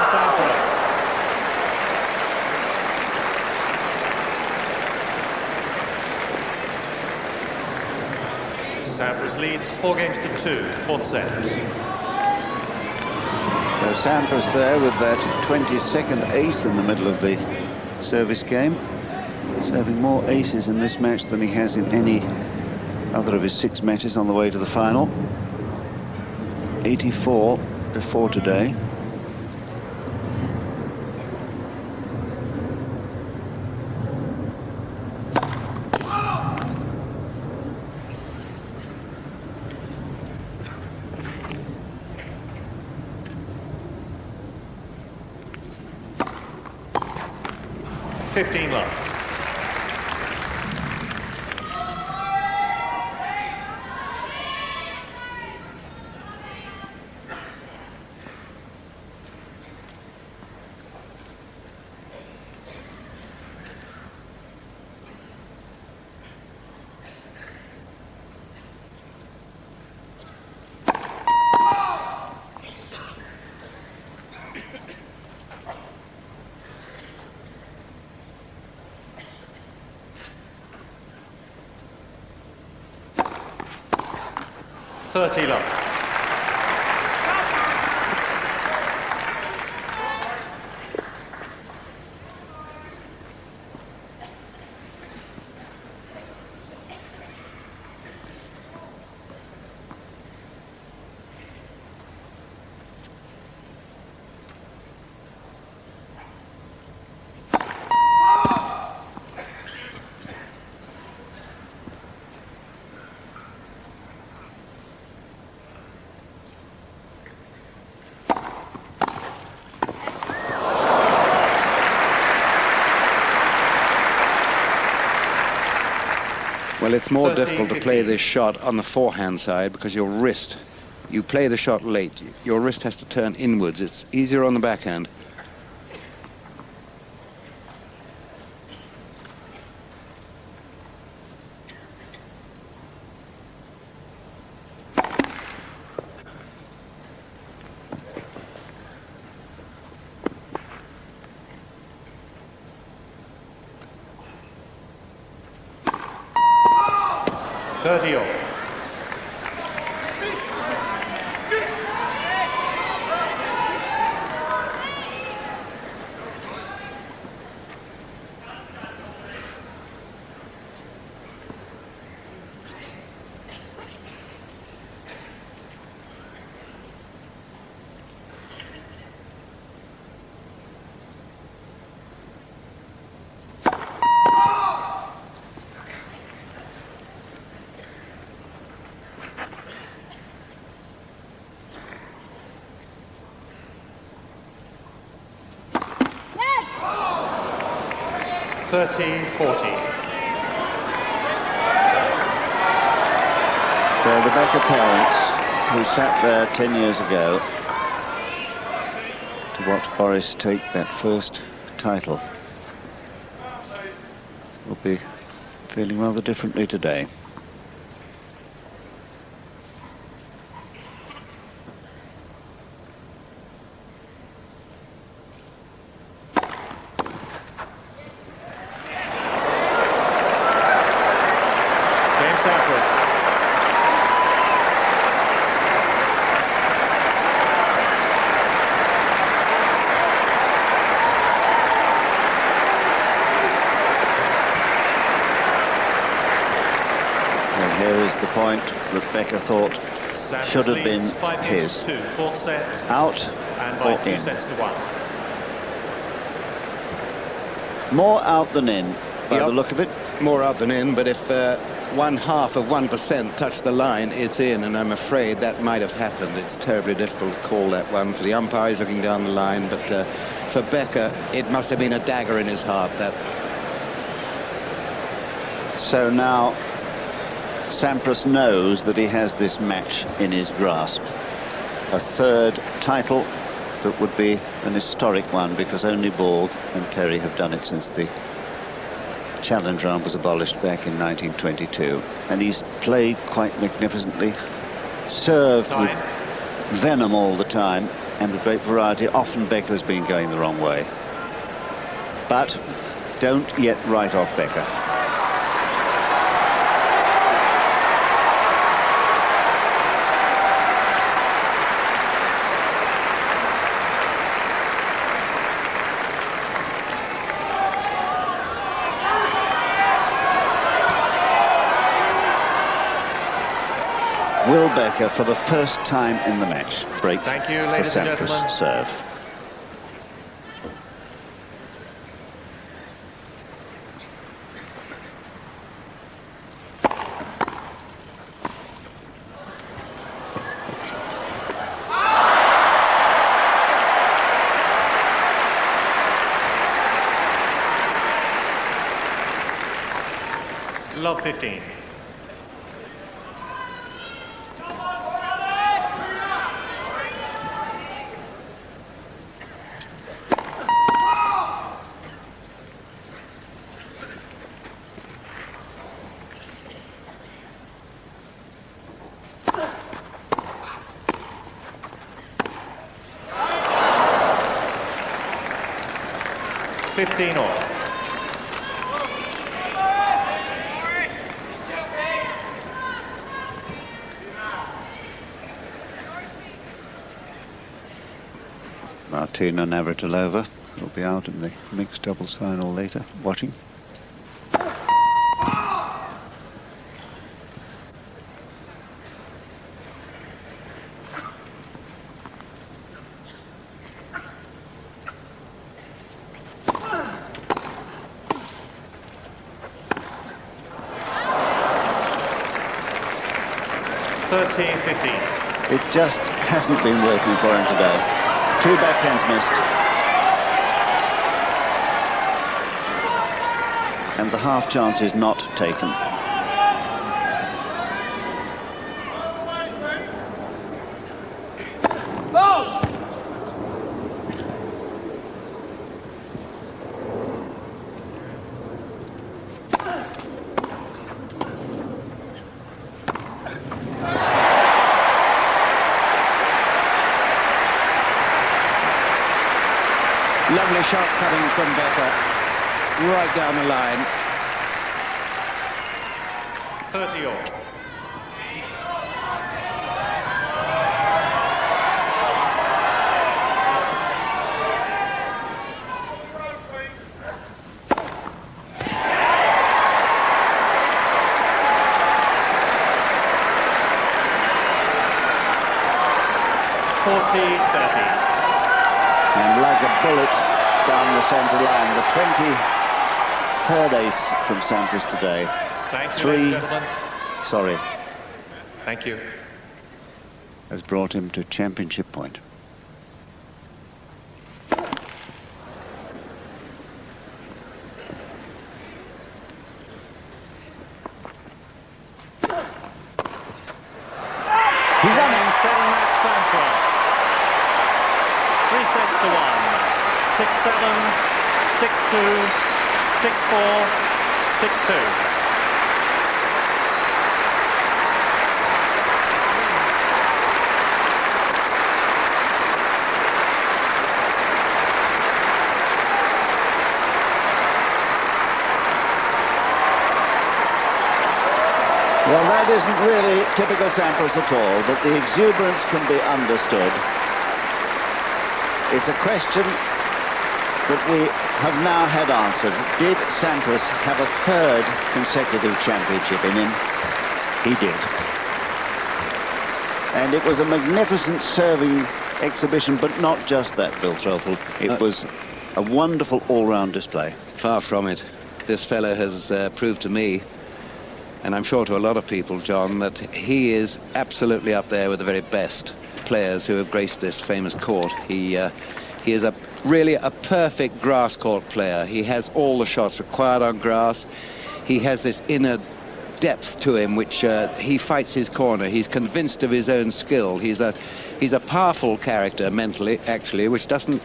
Sampras. Sampras leads 4-2, fourth set. So Sampras there with that 22nd ace in the middle of the service game, serving more aces in this match than he has in any other of his 6 matches on the way to the final. 84 before today. Love. 30 love. Well, it's more 13, difficult to 15. play this shot on the forehand side because your wrist, you play the shot late, your wrist has to turn inwards. It's easier on the backhand. All. 30-40. So the Becker parents, who sat there 10 years ago to watch Boris take that first title, will be feeling rather differently today. Sampras. So here is the point that Becker thought Sampras should have been leads 5 his. games to 2, fourth set, Out and by or 2 in. sets to 1. More out than in, by Yep. the look of it. More out than in, but if 0.1% touched the line, it's in, and I'm afraid that might have happened. It's terribly difficult to call that one. For the umpires looking down the line, but for Becker, it must have been a dagger in his heart. That. So now Sampras knows that he has this match in his grasp. A third title that would be an historic one, because only Borg and Perry have done it since the challenge round was abolished back in 1922. And he's played quite magnificently, served Time. with venom all the time and with great variety. Often Becker has been going the wrong way. But don't yet write off Becker. Will Becker, for the first time in the match, break Thank you, the ladies and Sampras gentlemen. serve. Love 15. All. Martina Navratilova will be out in the mixed doubles final later, watching. It just hasn't been working for him today. 2 backhands missed. And the half chance is not taken. Go! Lovely shot coming from Becker, right down the line. 30 all. And like a bullet down the centre line, the 23rd ace from Sampras today. Thank you, ladies and gentlemen. Sorry, Thank you. has brought him to championship point. He's done it. Setting match Sampras. 3 sets to 1. 6-7, 6-2, 6-4, 6-2. Well, that isn't really typical Sampras at all, but the exuberance can be understood. It's a question that we have now had answered. Did Sampras have a 3rd consecutive championship in him? He did. And it was a magnificent serving exhibition, but not just that, Bill Threlfall. It was a wonderful all-round display. Far from it. This fellow has proved to me, and I'm sure to a lot of people, John, that he is absolutely up there with the very best players who have graced this famous court. He is really a perfect grass court player. He has all the shots required on grass. He has this inner depth to him, which he fights his corner. He's convinced of his own skill. He's a powerful character mentally, actually, which doesn't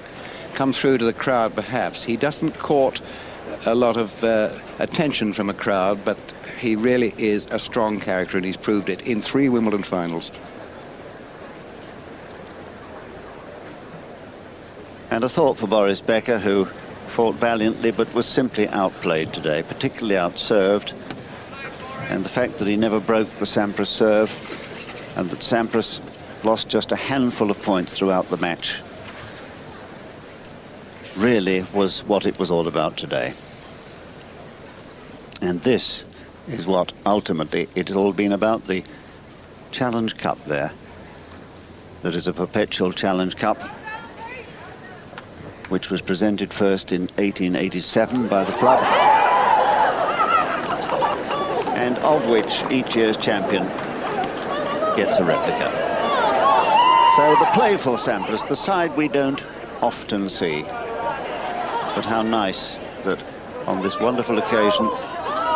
come through to the crowd, perhaps. He doesn't court a lot of attention from a crowd, but he really is a strong character, and he's proved it in 3 Wimbledon finals. And a thought for Boris Becker, who fought valiantly but was simply outplayed today, particularly outserved. And the fact that he never broke the Sampras serve, and that Sampras lost just a handful of points throughout the match, really was what it was all about today. And this is what ultimately it has all been about, the Challenge Cup there. That is a perpetual Challenge Cup, which was presented first in 1887 by the club, and of which each year's champion gets a replica. So the playful Sampras, the side we don't often see. But how nice that on this wonderful occasion,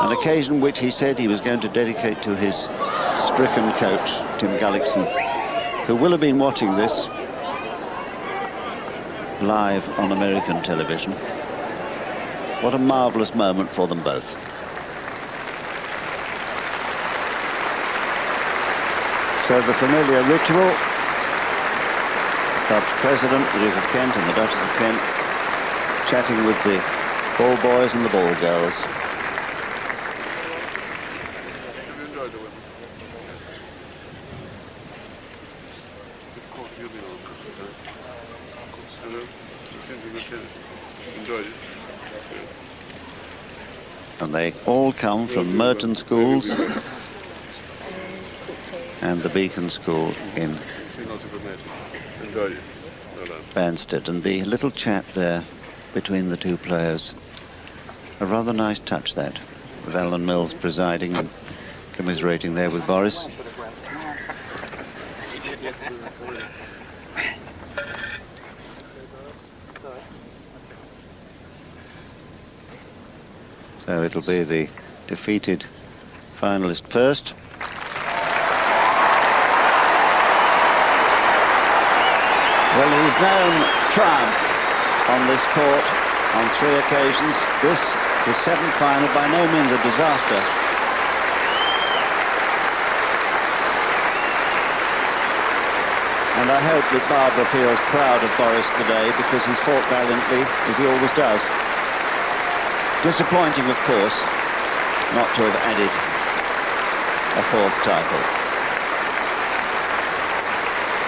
an occasion which he said he was going to dedicate to his stricken coach, Tim Gullickson, who will have been watching this live on American television. What a marvellous moment for them both. So the familiar ritual, the Sub's president, the Duke of Kent and the Duchess of Kent, chatting with the ball boys and the ball girls. And they all come from Merton schools and the Beacon School in Banstead. And the little chat there between the two players, a rather nice touch that, with Alan Mills presiding and commiserating there with Boris. So it'll be the defeated finalist first. Well, he's known triumph on this court on 3 occasions. This, his 7th final, by no means a disaster. And I hope that Barbara feels proud of Boris today, because he's fought valiantly, as he always does. Disappointing, of course, not to have added a 4th title.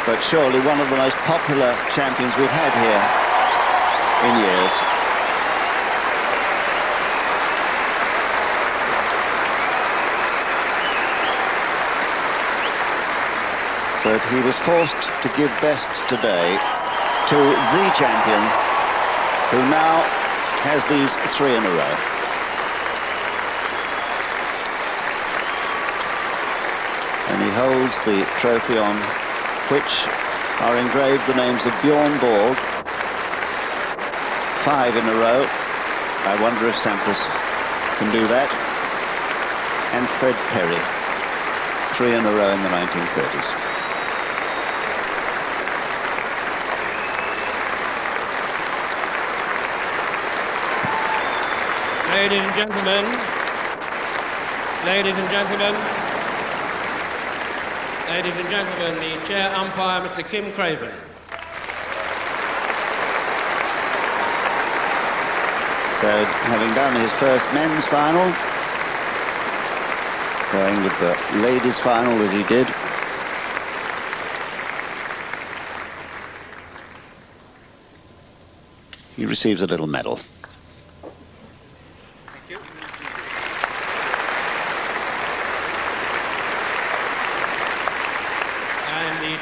But surely one of the most popular champions we've had here in years. But he was forced to give best today to the champion, who now has these 3 in a row. And he holds the trophy on which are engraved the names of Bjorn Borg, 5 in a row. I wonder if Sampras can do that. And Fred Perry, 3 in a row in the 1930s. Ladies and gentlemen, the chair umpire, Mr. Kim Craven. So, having done his first men's final, going with the ladies' final that he did, he receives a little medal.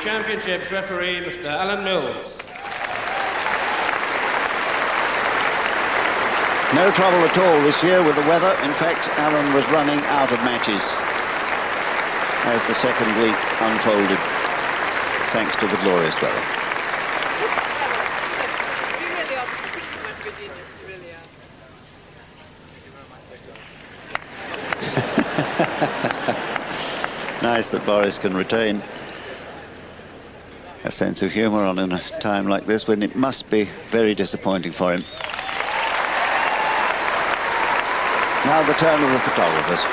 Championships referee, Mr. Alan Mills. No trouble at all this year with the weather. In fact, Alan was running out of matches as the second week unfolded, thanks to the glorious weather. You really are much good genius, you really are. Nice that Boris can retain a sense of humour on in a time like this when it must be very disappointing for him. Now the turn of the photographers.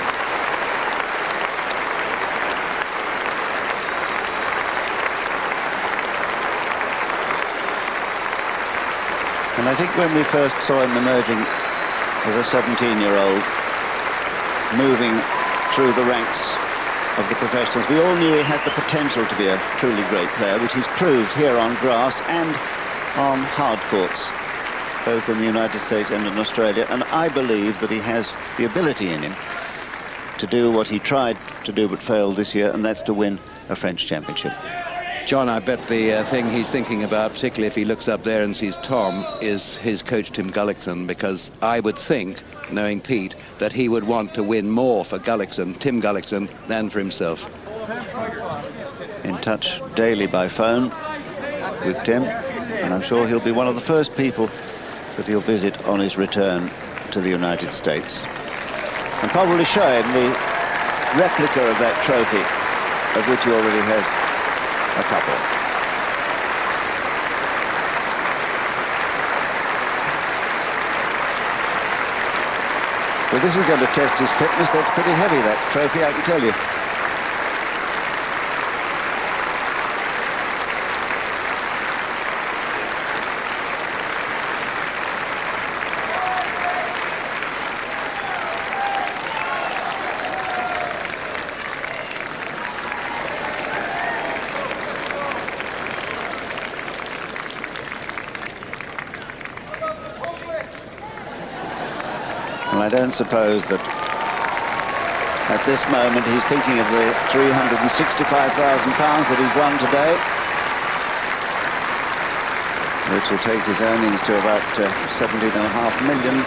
And I think when we first saw him emerging as a 17-year-old, moving through the ranks of the professionals, we all knew he had the potential to be a truly great player, which he's proved here on grass and on hard courts, both in the United States and in Australia. And I believe that he has the ability in him to do what he tried to do but failed this year, and that's to win a French championship. John, I bet the thing he's thinking about, particularly if he looks up there and sees Tom, is his coach Tim Gullickson, because I would think, knowing Pete, that he would want to win more for Gullickson, Tim Gullickson, than for himself. In touch daily by phone with Tim, and I'm sure he'll be one of the first people that he'll visit on his return to the United States. And probably show him the replica of that trophy, of which he already has a couple. Well, this is going to test his fitness. That's pretty heavy, that trophy, I can tell you. And I don't suppose that at this moment he's thinking of the £365,000 that he's won today, which will take his earnings to about $17.5 million.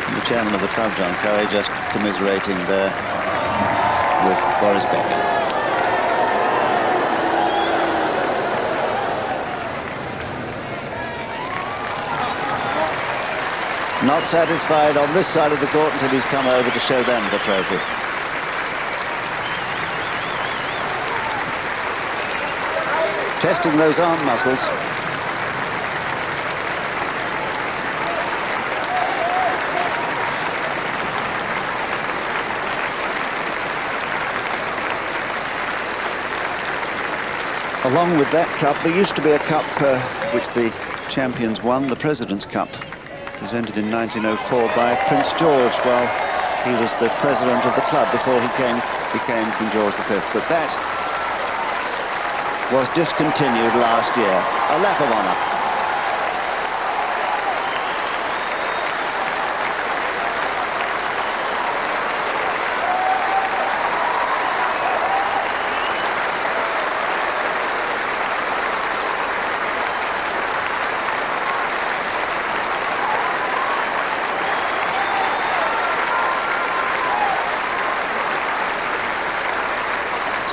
And the chairman of the club, John Curry, just commiserating there with Boris Becker. Not satisfied on this side of the court until he's come over to show them the trophy. Testing those arm muscles. Along with that cup, there used to be a cup which the champions won, the President's Cup, presented in 1904 by Prince George while he was the president of the club before he became King George V. But that was discontinued last year. A lap of honour.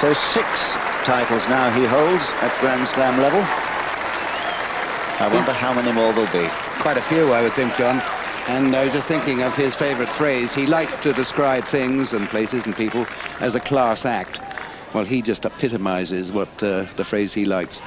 So 6 titles now he holds at Grand Slam level. I wonder how many more there'll be. Quite a few, I would think, John. And I was just thinking of his favourite phrase. He likes to describe things and places and people as a class act. Well, he just epitomises what the phrase he likes.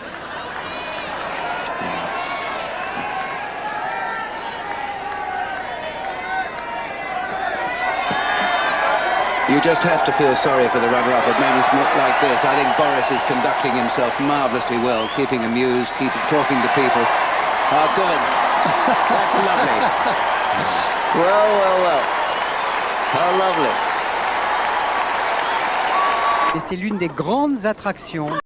You just have to feel sorry for the runner-up at moments like this. I think Boris is conducting himself marvellously well, keeping amused, talking to people. Oh, good. That's lovely. Well, well, well. How lovely. Et c'est l'une des grandes attractions.